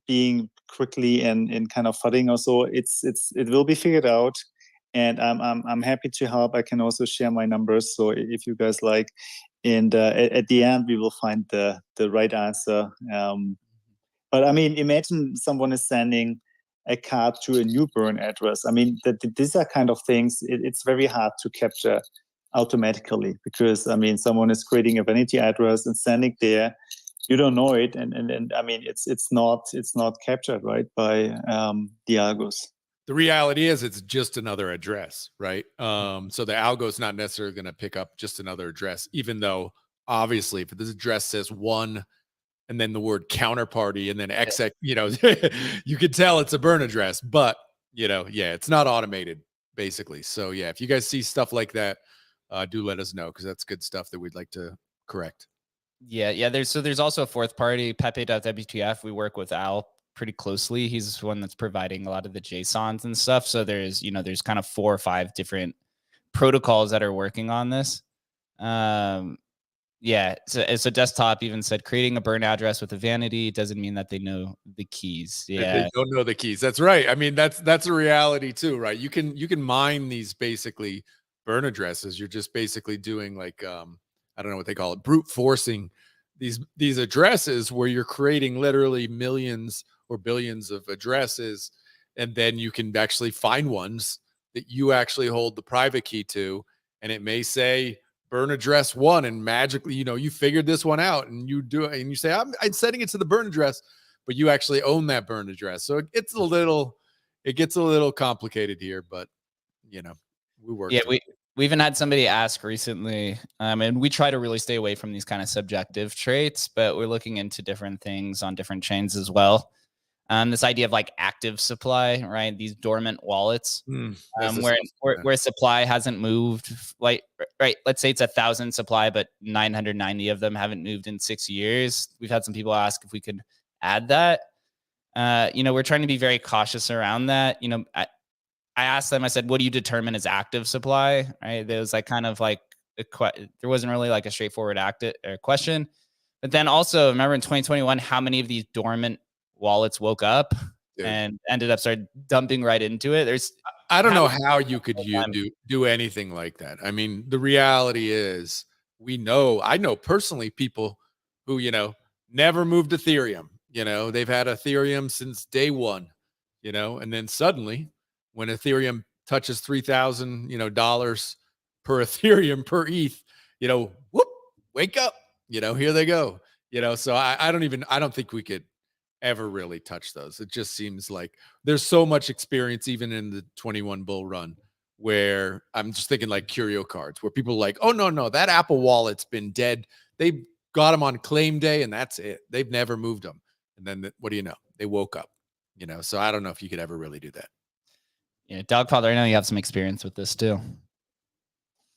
being quickly and kind of fudding or so, it will be figured out. And I'm happy to help. I can also share my numbers. So if you guys like, and at the end we will find the right answer. But I mean, imagine someone is sending a card to a new burn address. I mean, these are kind of things. It's very hard to capture automatically, because I mean, someone is creating a vanity address and sending there, you don't know it, and I mean, it's not captured right by the algos. The reality is it's just another address, right? So the algo is not necessarily going to pick up just another address, even though obviously if this address says 1 and then the word counterparty and then XX, you could tell it's a burn address, but it's not automated basically. So yeah, if you guys see stuff like that, do let us know, because that's good stuff that we'd like to correct. Yeah. There's also a fourth party, Pepe.wtf. We work with Al pretty closely. He's the one that's providing a lot of the JSONs and stuff. So there's kind of 4 or 5 different protocols that are working on this. Yeah. So desktop even said creating a burn address with a vanity doesn't mean that they know the keys. Yeah. They don't know the keys. That's right. I mean, that's a reality too, right? You can mine these basically burn addresses. You're just basically doing like, I don't know what they call it, brute forcing these addresses, where you're creating literally millions or billions of addresses. And then you can actually find ones that you actually hold the private key to. And it may say burn address 1, and magically, you figured this one out, and you do it, and you say, I'm setting it to the burn address, but you actually own that burn address. So it gets a little complicated here, but we work. Yeah. We even had somebody ask recently, and we try to really stay away from these kind of subjective traits, but we're looking into different things on different chains as well. This idea of like active supply, right? These dormant wallets, where supply hasn't moved, like, right? Let's say it's 1,000 supply, but 990 of them haven't moved in 6 years. We've had some people ask if we could add that. We're trying to be very cautious around that. I asked them, I said, what do you determine as active supply? Right. There was like kind of like there wasn't really like a straightforward question. But then also remember in 2021, how many of these dormant wallets woke up and ended up started dumping right into it? I don't know how you could do anything like that. I mean, the reality is I know personally people who, never moved Ethereum, They've had Ethereum since day one, and then suddenly when Ethereum touches $3,000, per Ethereum per ETH, whoop, wake up, here they go, so I don't think we could ever really touch those. It just seems like there's so much experience, even in the 21 bull run, where I'm just thinking like curio cards, where people are like, oh, no, that Apple wallet's been dead. They got them on claim day and that's it. They've never moved them. And then what do you know? They woke up, so I don't know if you could ever really do that. Yeah. Dogfather, I know you have some experience with this too.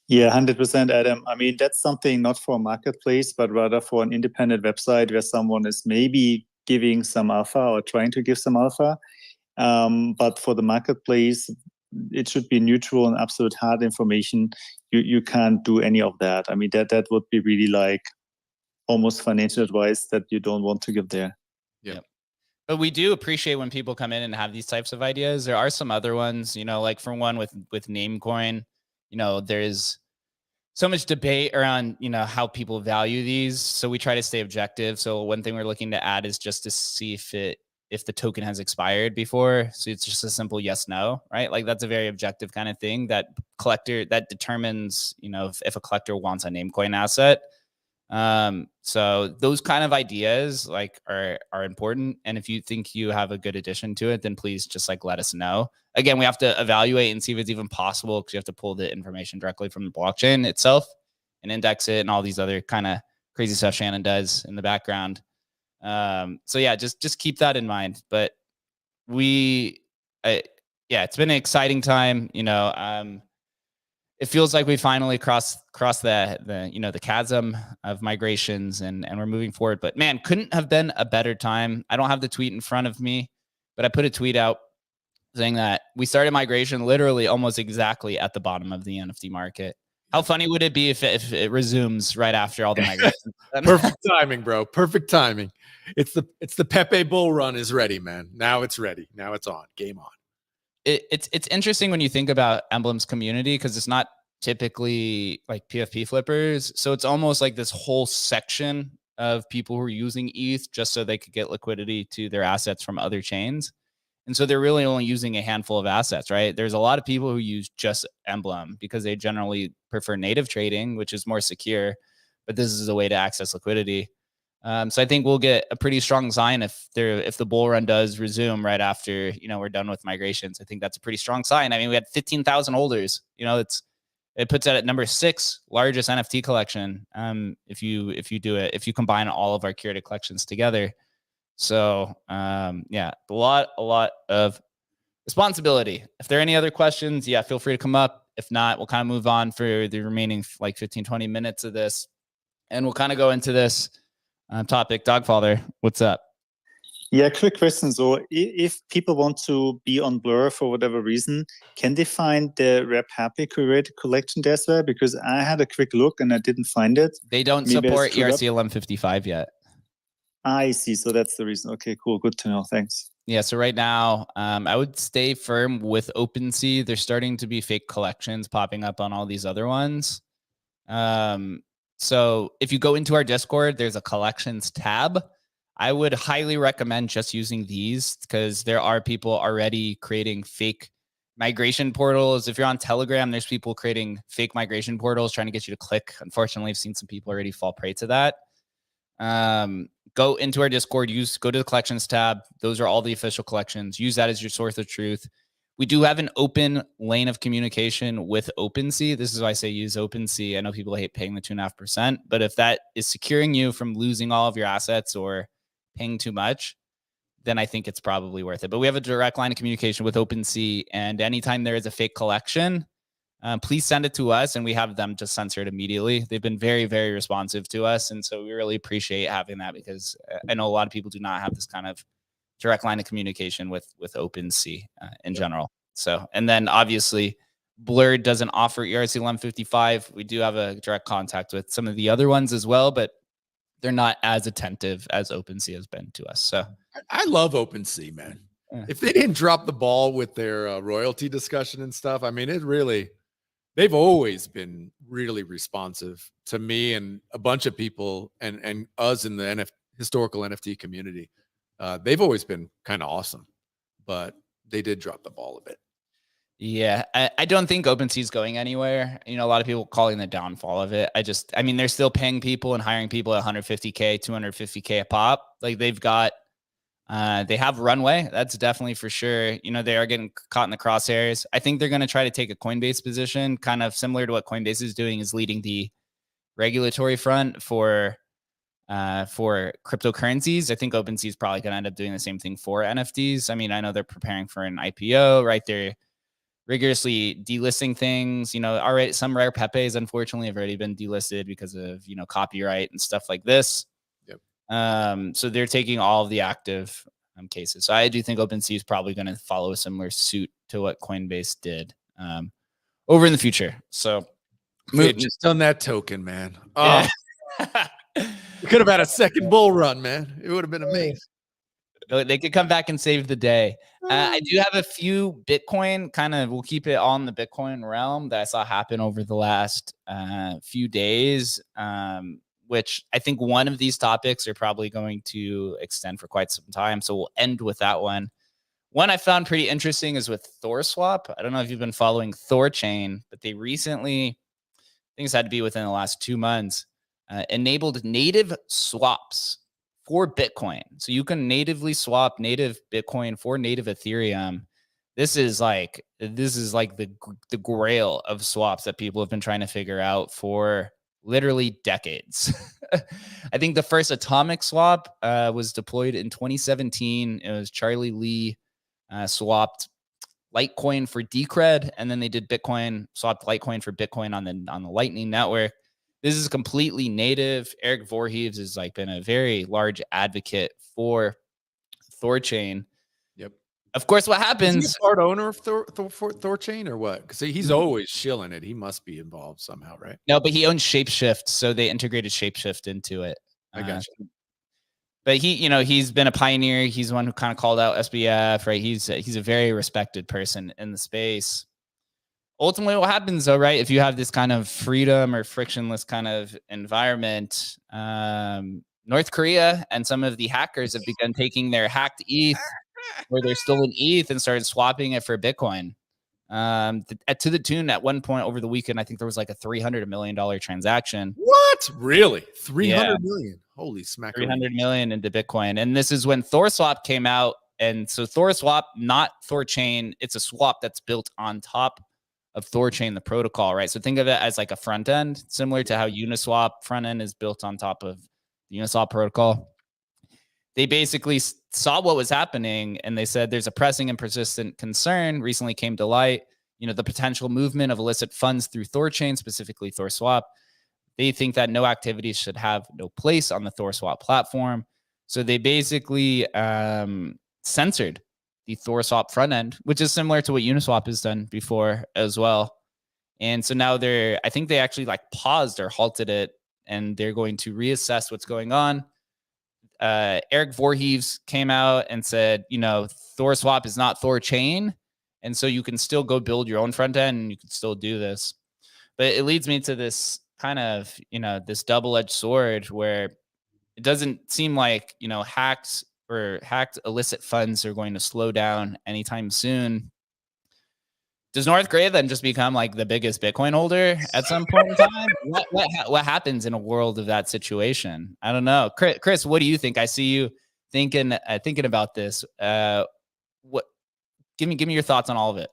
Yeah, 100%, Adam. I mean, that's something not for a marketplace, but rather for an independent website where someone is maybe giving some alpha or trying to give some alpha. But for the marketplace, it should be neutral and absolute hard information. You can't do any of that. I mean, that would be really like almost financial advice that you don't want to give there. Yep. But we do appreciate when people come in and have these types of ideas. There are some other ones, like for one with Namecoin, there's so much debate around, how people value these. So we try to stay objective. So one thing we're looking to add is just to see if the token has expired before. So it's just a simple yes, no, right? Like that's a very objective kind of thing that determines, if a collector wants a Namecoin asset. So those kind of ideas like are important. And if you think you have a good addition to it, then please just like let us know. Again, we have to evaluate and see if it's even possible, because you have to pull the information directly from the blockchain itself and index it and all these other kind of crazy stuff Shannon does in the background. So yeah, just keep that in mind. But it's been an exciting time, it feels like we finally crossed the chasm of migrations and we're moving forward. But man, couldn't have been a better time. I don't have the tweet in front of me, but I put a tweet out saying that we started migration literally almost exactly at the bottom of the NFT market. How funny would it be if it resumes right after all the migration? Perfect timing, bro. Perfect timing. It's the Pepe bull run is ready, man. Now it's ready. Now it's on. Game on. It's interesting when you think about Emblem's community, because it's not typically like PFP flippers. So it's almost like this whole section of people who are using ETH just so they could get liquidity to their assets from other chains. And so they're really only using a handful of assets, right? There's a lot of people who use just Emblem because they generally prefer native trading, which is more secure, but this is a way to access liquidity. So I think we'll get a pretty strong sign if the bull run does resume right after, we're done with migrations. I think that's a pretty strong sign. I mean, we had 15,000 holders, it puts it at number 6 largest NFT collection. If you combine all of our curated collections together. So a lot of responsibility. If there are any other questions, feel free to come up. If not, we'll kind of move on for the remaining like 15-20 minutes of this, and we'll kind of go into this topic. Dogfather, what's up? Yeah, quick question. So if people want to be on Blur for whatever reason, can they find the Rep Happy curated collection there as well? Because I had a quick look and I didn't find it. They don't support ERC 55 yet. I see. So that's the reason. Okay, cool. Good to know. Thanks. Yeah. So right now, I would stay firm with OpenSea. There's starting to be fake collections popping up on all these other ones. So if you go into our Discord, there's a collections tab. I would highly recommend just using these because there are people already creating fake migration portals. If you're on Telegram, there's people creating fake migration portals trying to get you to click. Unfortunately, I've seen some people already fall prey to that. Go into our Discord, go to the collections tab. Those are all the official collections. Use that as your source of truth. We do have an open lane of communication with OpenSea. This is why I say use OpenSea. I know people hate paying the 2.5%, but if that is securing you from losing all of your assets or paying too much, then I think it's probably worth it. But we have a direct line of communication with OpenSea, and anytime there is a fake collection, please send it to us, and we have them just censor it immediately. They've been very, very responsive to us, and so we really appreciate having that because I know a lot of people do not have this kind of direct line of communication with OpenSea in general. So, and then obviously, Blur doesn't offer ERC 1155. We do have a direct contact with some of the other ones as well, but they're not as attentive as OpenSea has been to us. So I love OpenSea, man. Yeah. If they didn't drop the ball with their royalty discussion and stuff, I mean, they've always been really responsive to me and a bunch of people and us in the historical NFT community. They've always been kind of awesome, but they did drop the ball a bit. Yeah, I don't think OpenSea is going anywhere. You know, a lot of people calling the downfall of it. I mean, they're still paying people and hiring people at 150K, 250K a pop. Like they have runway. That's definitely for sure. You know, they are getting caught in the crosshairs. I think they're going to try to take a Coinbase position, kind of similar to what Coinbase is doing, is leading the regulatory front for cryptocurrencies. I think OpenSea is probably going to end up doing the same thing for NFTs. I mean, I know they're preparing for an IPO, right? They're rigorously delisting things. You know, already some rare Pepes unfortunately have already been delisted because of, you know, copyright and stuff like this. Yep. So they're taking all of the active cases. So I do think OpenSea is probably going to follow a similar suit to what Coinbase did over in the future. So just on that token, man. Yeah. We could have had a second bull run, man. It would have been amazing. They could come back and save the day. I do have a few Bitcoin, we'll keep it on the Bitcoin realm, that I saw happen over the last few days, which I think one of these topics are probably going to extend for quite some time. So we'll end with that one. One I found pretty interesting is with ThorSwap. I don't know if you've been following ThorChain, but they recently, I think it's had to be within the last 2 months, enabled native swaps for Bitcoin. So you can natively swap native Bitcoin for native Ethereum. This is like the grail of swaps that people have been trying to figure out for literally decades. I think the first atomic swap was deployed in 2017. It was Charlie Lee swapped Litecoin for Decred, and then they did swapped Litecoin for Bitcoin on the Lightning Network. This is completely native. Eric Voorhees has been a very large advocate for ThorChain. Yep. Of course, what happens? Is he a part owner of ThorChain or what? Because he's always shilling it. He must be involved somehow, right? No, but he owns Shapeshift, so they integrated Shapeshift into it. I got you. But he's been a pioneer. He's the one who kind of called out SBF, right? He's a very respected person in the space. Ultimately, what happens though, right? If you have this kind of freedom or frictionless kind of environment, North Korea and some of the hackers have begun taking their hacked ETH or their stolen ETH and started swapping it for Bitcoin. To the tune at one point over the weekend, I think there was like a $300 million transaction. What? Really? 300 million? Holy smack. 300 million into Bitcoin. And this is when ThorSwap came out. And so ThorSwap, not ThorChain, it's a swap that's built on top of ThorChain, the protocol, right? So think of it as like a front end, similar to how Uniswap front end is built on top of the Uniswap protocol. They basically saw what was happening and they said there's a pressing and persistent concern recently came to light, the potential movement of illicit funds through ThorChain, specifically ThorSwap. They think that no activities should have no place on the ThorSwap platform. So they basically censored the ThorSwap front end, which is similar to what Uniswap has done before as well. And so now I think they actually paused or halted it, and they're going to reassess what's going on. Eric Voorhees came out and said, ThorSwap is not ThorChain. And so you can still go build your own front end and you can still do this. But it leads me to this kind of, this double-edged sword where it doesn't seem like, hacked illicit funds are going to slow down anytime soon. Does North Korea then just become the biggest Bitcoin holder at some point in time? What happens in a world of that situation? I don't know. Chris, what do you think? I see you thinking about this. Give me your thoughts on all of it.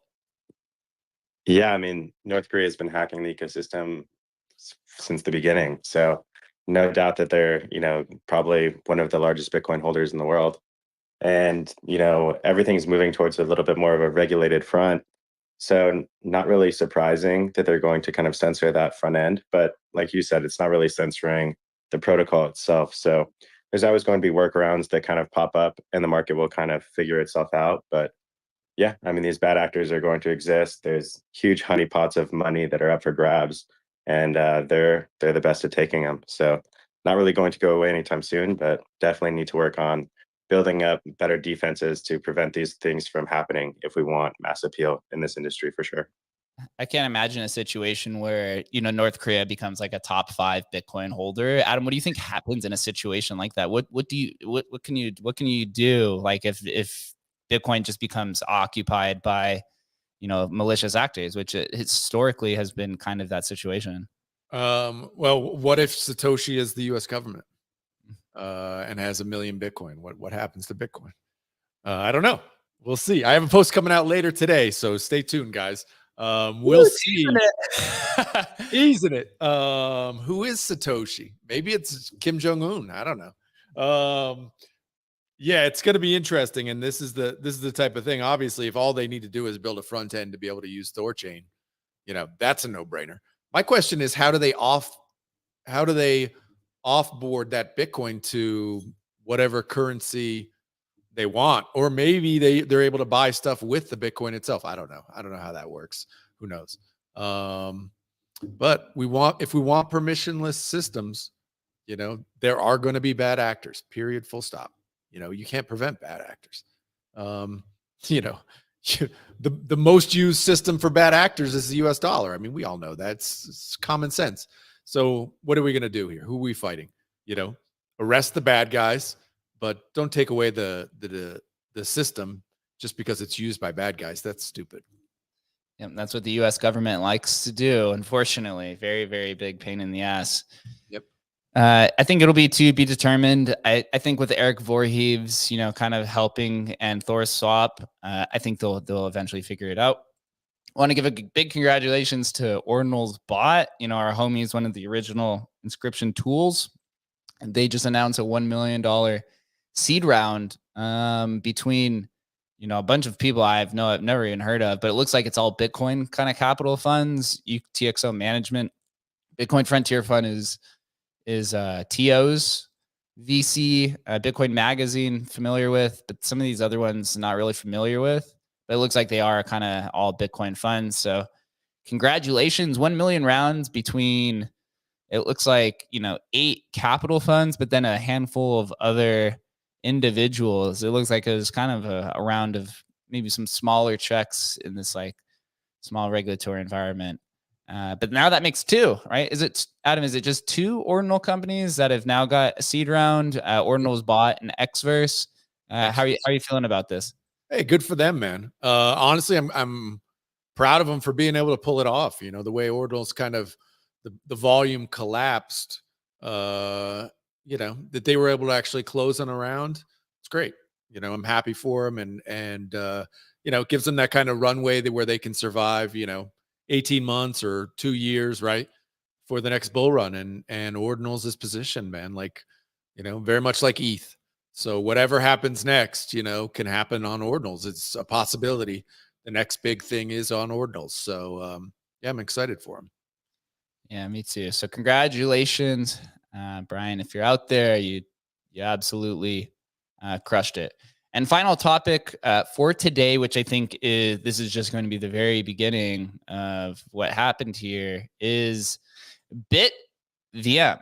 Yeah, I mean, North Korea has been hacking the ecosystem since the beginning. So no doubt that they're, probably one of the largest Bitcoin holders in the world. And, everything's moving towards a little bit more of a regulated front. So not really surprising that they're going to kind of censor that front end. But like you said, it's not really censoring the protocol itself. So there's always going to be workarounds that kind of pop up and the market will kind of figure itself out. But yeah, I mean, these bad actors are going to exist. There's huge honeypots of money that are up for grabs, and they're the best at taking them. So not really going to go away anytime soon, but definitely need to work on building up better defenses to prevent these things from happening if we want mass appeal in this industry for sure. I can't imagine a situation where, North Korea becomes like a top 5 Bitcoin holder. Adam, what do you think happens in a situation like that? What can you do? Like if Bitcoin just becomes occupied by, malicious actors, which it historically has been kind of that situation. Well, what if Satoshi is the US government and has 1 million Bitcoin? What happens to Bitcoin? I don't know. We'll see. I have a post coming out later today, so stay tuned, guys. We'll see. Easing it. Who is Satoshi? Maybe it's Kim Jong-un. I don't know. Yeah, it's going to be interesting, and this is the type of thing. Obviously, if all they need to do is build a front end to be able to use Thorchain, that's a no-brainer. My question is, how do they offboard that Bitcoin to whatever currency they want? Or maybe they're able to buy stuff with the Bitcoin itself. I don't know how that works. Who knows? But if we want permissionless systems, there are going to be bad actors, period, full stop. You can't prevent bad actors. The most used system for bad actors is the US dollar. I mean, we all know it's common sense. So what are we going to do here? Who are we fighting? Arrest the bad guys, but don't take away the system just because it's used by bad guys. That's stupid. Yeah, that's what the U.S. government likes to do. Unfortunately, very, very big pain in the ass. Yep. I think it'll be to be determined. I think with Eric Voorhees, kind of helping and Thor Swap, I think they'll eventually figure it out. I want to give a big congratulations to Ordinal's bot. Our homies, one of the original inscription tools. And they just announced a $1 million seed round between a bunch of people I've never even heard of, but it looks like it's all Bitcoin kind of capital funds. UTXO Management, Bitcoin Frontier Fund is TO's VC, Bitcoin Magazine familiar with, but some of these other ones not really familiar with. But it looks like they are kind of all Bitcoin funds. So congratulations, 1 million rounds between, it looks like 8 capital funds, but then a handful of other individuals. It looks like it was kind of a round of maybe some smaller checks in this like small regulatory environment. But now that makes 2, right? Adam, is it just 2 ordinal companies that have now got a seed round? Ordinal's bought an Xverse. How are you feeling about this? Hey, good for them, man. Honestly, I'm proud of them for being able to pull it off. The way Ordinal's kind of the volume collapsed, that they were able to actually close on a round. It's great. I'm happy for them, and it gives them that kind of runway where they can survive, 18 months or 2 years, right, for the next bull run. And Ordinals is positioned, man, like, very much like ETH. So whatever happens next, can happen on Ordinals. It's a possibility. The next big thing is on Ordinals. So yeah, I'm excited for them. Yeah, me too. So congratulations, Brian. If you're out there, you absolutely crushed it. And final topic for today, which I think this is just going to be the very beginning of what happened here, is BitVM.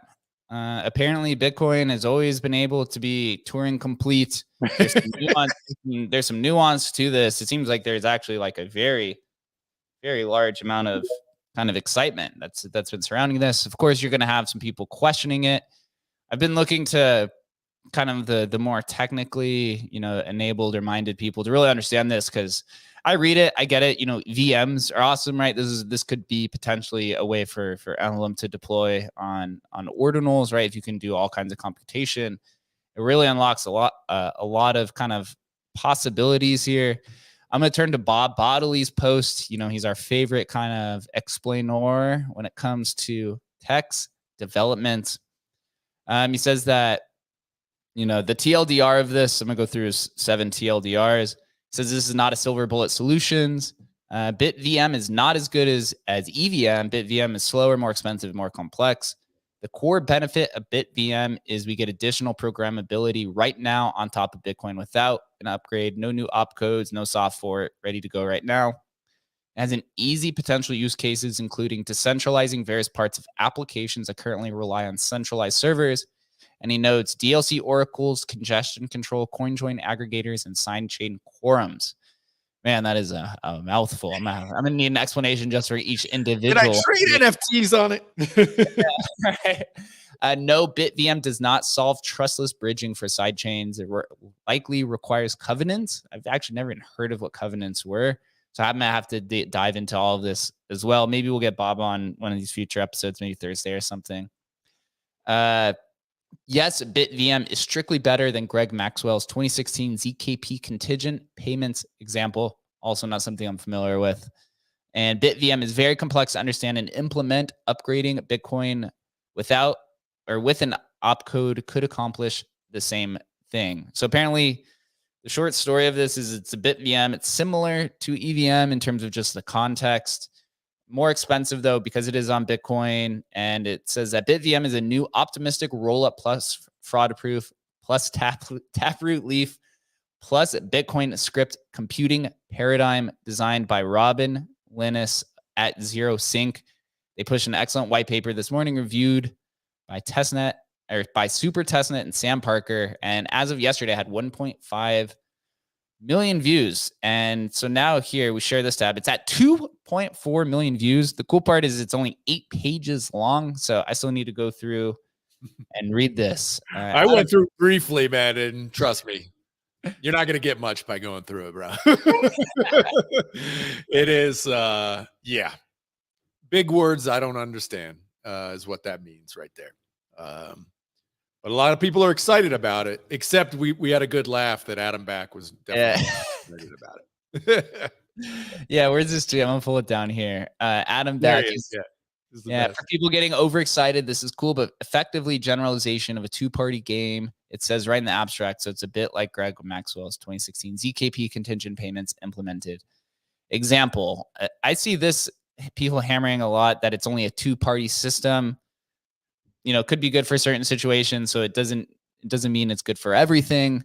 Apparently, Bitcoin has always been able to be Turing complete. There's some nuance to this. It seems like there's actually like a very, very large amount of kind of excitement that's been surrounding this. Of course, you're going to have some people questioning it. I've been looking to kind of the more technically, enabled or minded people to really understand this, because I read it, I get it. VMs are awesome, right? This could be potentially a way for Emblem to deploy on ordinals, right? If you can do all kinds of computation, it really unlocks a lot of kind of possibilities here. I'm going to turn to Bob Bodley's post. He's our favorite kind of explainer when it comes to text development. He says that, the TLDR of this, I'm going to go through 7 TLDRs. Says this is not a silver bullet solutions. BitVM is not as good as EVM. BitVM is slower, more expensive, more complex. The core benefit of BitVM is we get additional programmability right now on top of Bitcoin without an upgrade. No new opcodes, no software, ready to go right now. It has an easy potential use cases, including decentralizing various parts of applications that currently rely on centralized servers. And he notes DLC oracles, congestion control, coin join aggregators, and sidechain quorums. Man, that is a mouthful. I'm gonna need an explanation just for each Did I individual. trade NFTs on it? Right. No, BitVM does not solve trustless bridging for sidechains. It likely requires covenants. I've actually never even heard of what covenants were. So I'm going to have to dive into all of this as well. Maybe we'll get Bob on one of these future episodes, maybe Thursday or something. Yes, BitVM is strictly better than Greg Maxwell's 2016 ZKP contingent payments example. Also not something I'm familiar with. And BitVM is very complex to understand and implement. Upgrading Bitcoin without or with an opcode could accomplish the same thing. So apparently the short story of this is it's a BitVM. It's similar to EVM in terms of just the context. More expensive though, because it is on Bitcoin. And it says that BitVM is a new optimistic rollup plus fraud proof plus Taproot Leaf plus Bitcoin script computing paradigm designed by Robin Linus at Zero Sync. They pushed an excellent white paper this morning reviewed by Testnet or by Super Testnet and Sam Parker. And as of yesterday, had 1.5 million views. And so now here we share this tab. It's at 2.4 million views. The cool part is it's only 8 pages long. So I still need to go through and read this. I went through briefly, man, and trust me, you're not going to get much by going through it, bro. It is, yeah. Big words I don't understand is what that means right there. But a lot of people are excited about it, except we had a good laugh that Adam Back was definitely excited about it. Yeah, where's this tweet? I'm going to pull it down here. Adam Back is for people getting overexcited, this is cool, but effectively generalization of a two-party game. It says right in the abstract, so it's a bit like Greg Maxwell's 2016 ZKP contingent payments implemented. Example, I see this people hammering a lot that it's only a two-party system. You know, could be good for certain situations, so it doesn't mean it's good for everything.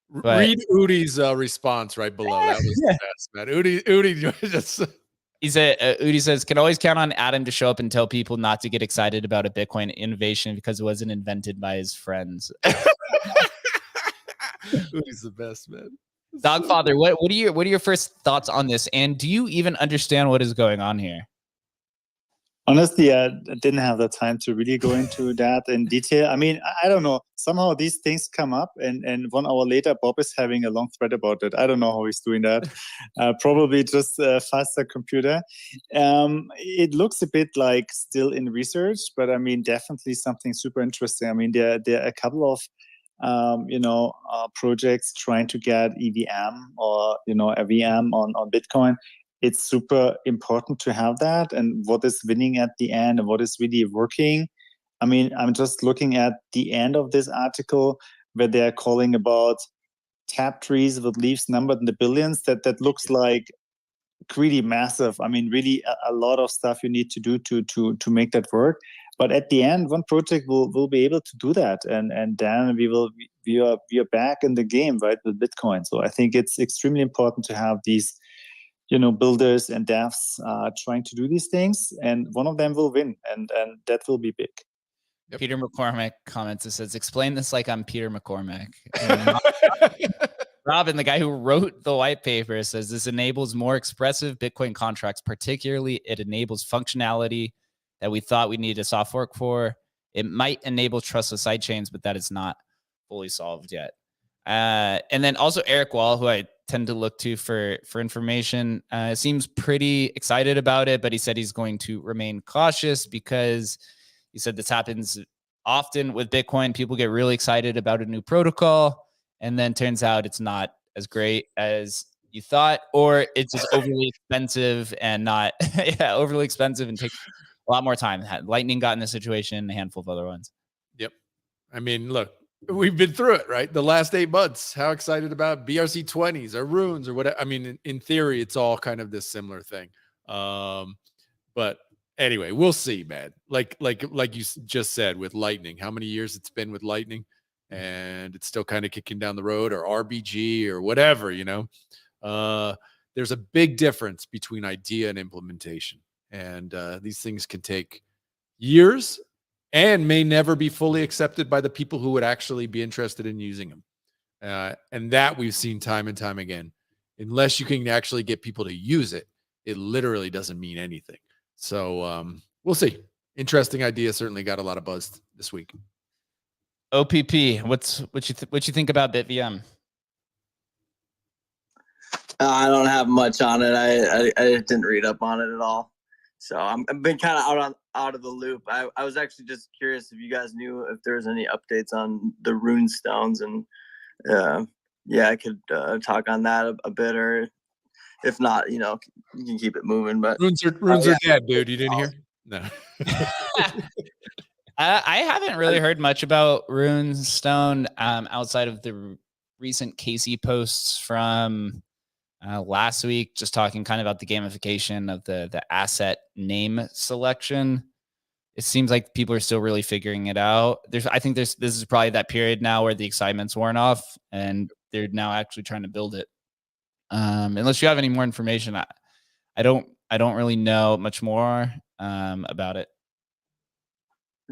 But read Udi's response right below. That was the best, man. Udi just... He said, Udi says, can always count on Adam to show up and tell people not to get excited about a Bitcoin innovation because it wasn't invented by his friends. Udi's the best, man. Dogfather, what are your first thoughts on this? And do you even understand what is going on here? Honestly, I didn't have the time to really go into that in detail. I mean, I don't know. Somehow these things come up, and 1 hour later, Bob is having a long thread about it. I don't know how he's doing that. Probably just a faster computer. It looks a bit like still in research, but I mean, definitely something super interesting. I mean, there are a couple of projects trying to get EVM or a VM on Bitcoin. It's super important to have that, and what is winning at the end and what is really working. I mean, I'm just looking at the end of this article where they're calling about tap trees with leaves numbered in the billions. That looks like really massive. I mean, really a lot of stuff you need to do to make that work. But at the end, one project will be able to do that, and then we are back in the game, right, with Bitcoin. So I think it's extremely important to have these builders and devs trying to do these things, and one of them will win, and that will be big. Yep. Peter McCormack comments, it says, explain this like I'm Peter McCormack. Robin, the guy who wrote the white paper, says this enables more expressive Bitcoin contracts. Particularly, it enables functionality that we thought we needed a soft fork for. It might enable trustless sidechains, but that is not fully solved yet. And then also Eric Wall, who I tend to look to for information, seems pretty excited about it, but he said he's going to remain cautious because he said this happens often with Bitcoin. People get really excited about a new protocol, and then turns out it's not as great as you thought, or it's just overly expensive and not overly expensive and takes a lot more time. Lightning got in this situation, a handful of other ones. Yep. I mean, look, we've been through it, right? The last 8 months, how excited about BRC20s or runes or whatever. I mean, in theory, it's all kind of this similar thing. But anyway, we'll see, man. Like you just said with Lightning, how many years it's been with Lightning, and it's still kind of kicking down the road, or RBG or whatever, there's a big difference between idea and implementation. And these things can take years and may never be fully accepted by the people who would actually be interested in using them. And that we've seen time and time again unless you can actually get people to use it, it literally doesn't mean anything. So we'll see. Interesting idea. Certainly got a lot of buzz this week. OPP, what you think about BitVM? I don't have much on it. I didn't read up on it at all, so I've been kind of out of the loop. I was actually just curious if you guys knew if there's any updates on the rune stones, and I could talk on that a bit, or if not, you can keep it moving. But runes are dead, dude. You didn't hear? No. I haven't really heard much about Runestone outside of the recent Casey posts from last week, just talking kind of about the gamification of the asset name selection. It seems like people are still really figuring it out. I think this is probably that period now where the excitement's worn off and they're now actually trying to build it. Unless you have any more information, I don't really know much more about it.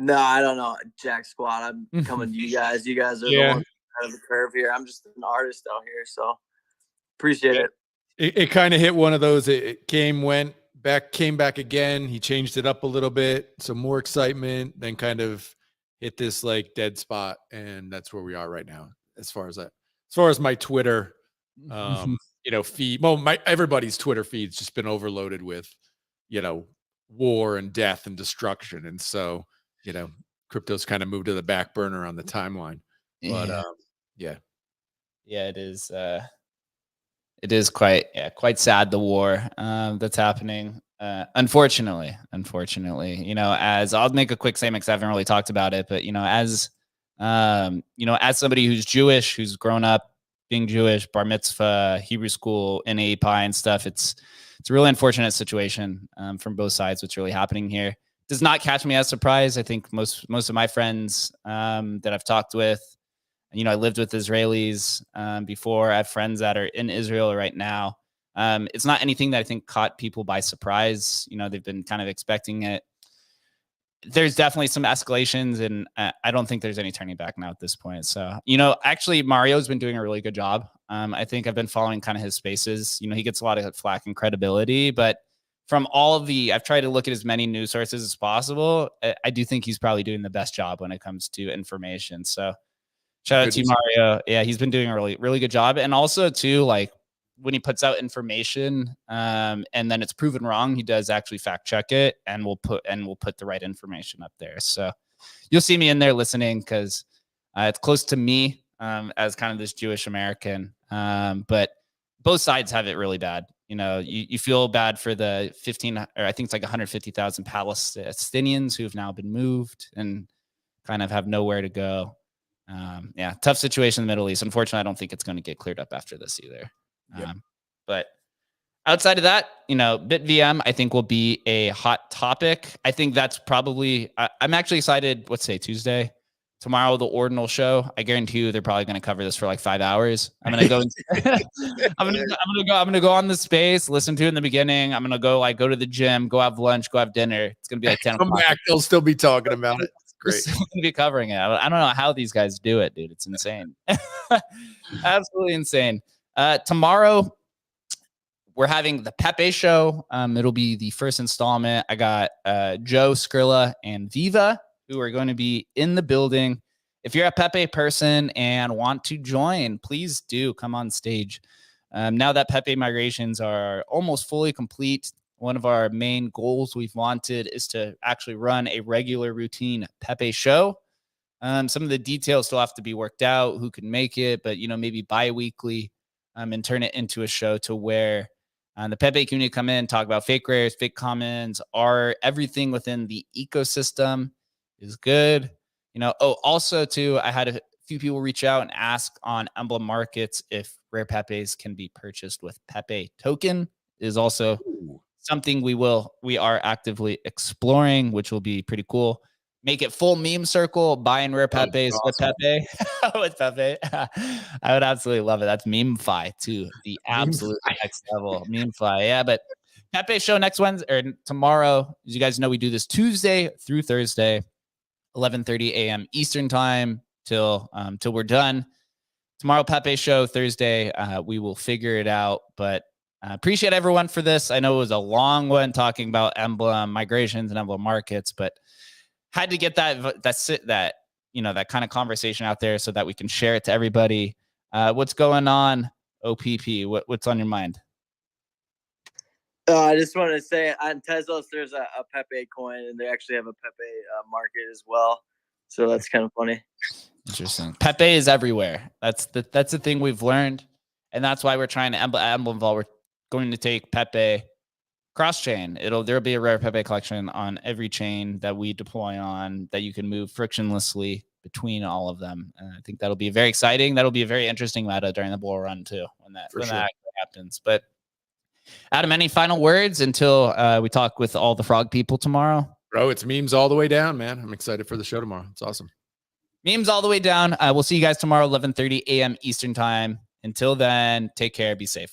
No, I don't know. Jack squat. I'm coming to you guys. You guys are the ones out of the curve here. I'm just an artist out here, so appreciate it. It kind of hit one of those. It came back again. He changed it up a little bit, so more excitement. Then kind of hit this like dead spot, and that's where we are right now. As far as my Twitter, feed. Well, everybody's Twitter feed's just been overloaded with, war and death and destruction, and so. Crypto's kind of moved to the back burner on the timeline. But it is quite sad, the war that's happening. Unfortunately, as I'll make a quick statement because I haven't really talked about it, but as somebody who's Jewish, who's grown up being Jewish, bar mitzvah, Hebrew school, NAEPI and stuff, it's a really unfortunate situation from both sides. What's really happening here does not catch me as surprised. I think most of my friends that I've talked with, I lived with Israelis before. I have friends that are in Israel right now. It's not anything that I think caught people by surprise. They've been kind of expecting it. There's definitely some escalations, and I don't think there's any turning back now at this point. So, actually, Mario's been doing a really good job. I think I've been following kind of his spaces. He gets a lot of flack and credibility, but from I've tried to look at as many news sources as possible. I do think he's probably doing the best job when it comes to information. So shout out to Mario. Yeah, he's been doing a really, really good job. And also too, like when he puts out information and then it's proven wrong, he does actually fact check it and we'll put the right information up there. So you'll see me in there listening because it's close to me as kind of this Jewish American. But both sides have it really bad. You feel bad for the 150,000 Palestinians who have now been moved and kind of have nowhere to go. Tough situation in the Middle East. Unfortunately, I don't think it's going to get cleared up after this either. Yep. But outside of that, BitVM, I think will be a hot topic. I think that's probably, I'm actually excited. What's today, Tuesday? Tomorrow, the Ordinal show. I guarantee you, they're probably going to cover this for like 5 hours. I'm going to go. I'm going to go on the space, listen to it in the beginning. I'm going to go go to the gym, go have lunch, go have dinner. It's going to be like 10 o'clock. Come back, they'll still be talking about it. It's great. We're going to be covering it. I don't know how these guys do it, dude. It's insane. Absolutely insane. Tomorrow, we're having the Pepe show. It'll be the first installment. I got Joe, Skrilla, and Viva, who are going to be in the building. If you're a Pepe person and want to join, please do come on stage. Now that Pepe migrations are almost fully complete, one of our main goals we've wanted is to actually run a regular routine Pepe show. Some of the details still have to be worked out, who can make it, but maybe bi-weekly and turn it into a show to where the Pepe community come in, talk about fake rares, fake commons, everything within the ecosystem is good. Also too, I had a few people reach out and ask on Emblem Markets if rare Pepes can be purchased with Pepe token. It is also something we are actively exploring, which will be pretty cool. Make it full meme circle, buying rare Pepes awesome. With Pepe. With Pepe. I would absolutely love it. That's meme-fi too. The absolute next level. Meme-fi. Yeah, but Pepe show next Wednesday or tomorrow. As you guys know, we do this Tuesday through Thursday, 11:30 a.m. Eastern time till we're done. tomorrow Pepe show, Thursday, we will figure it out. But appreciate everyone for this. I know it was a long one talking about Emblem migrations and Emblem markets, but had to get that that kind of conversation out there so that we can share it to everybody. What's going on, OPP? What's on your mind? I just want to say on Tezos, there's a Pepe coin, and they actually have a Pepe market as well. So that's kind of funny. Interesting. Pepe is everywhere. That's the thing we've learned, and that's why we're trying to Emblem Vault. We're going to take Pepe cross chain. There'll be a rare Pepe collection on every chain that we deploy on that you can move frictionlessly between all of them. And I think that'll be very exciting. That'll be a very interesting meta during the bull run too when that actually happens. But Adam, any final words until we talk with all the frog people tomorrow? Bro, it's memes all the way down, man. I'm excited for the show tomorrow. It's awesome. Memes all the way down. We'll see you guys tomorrow, 11:30 a.m. Eastern time. Until then, take care. Be safe.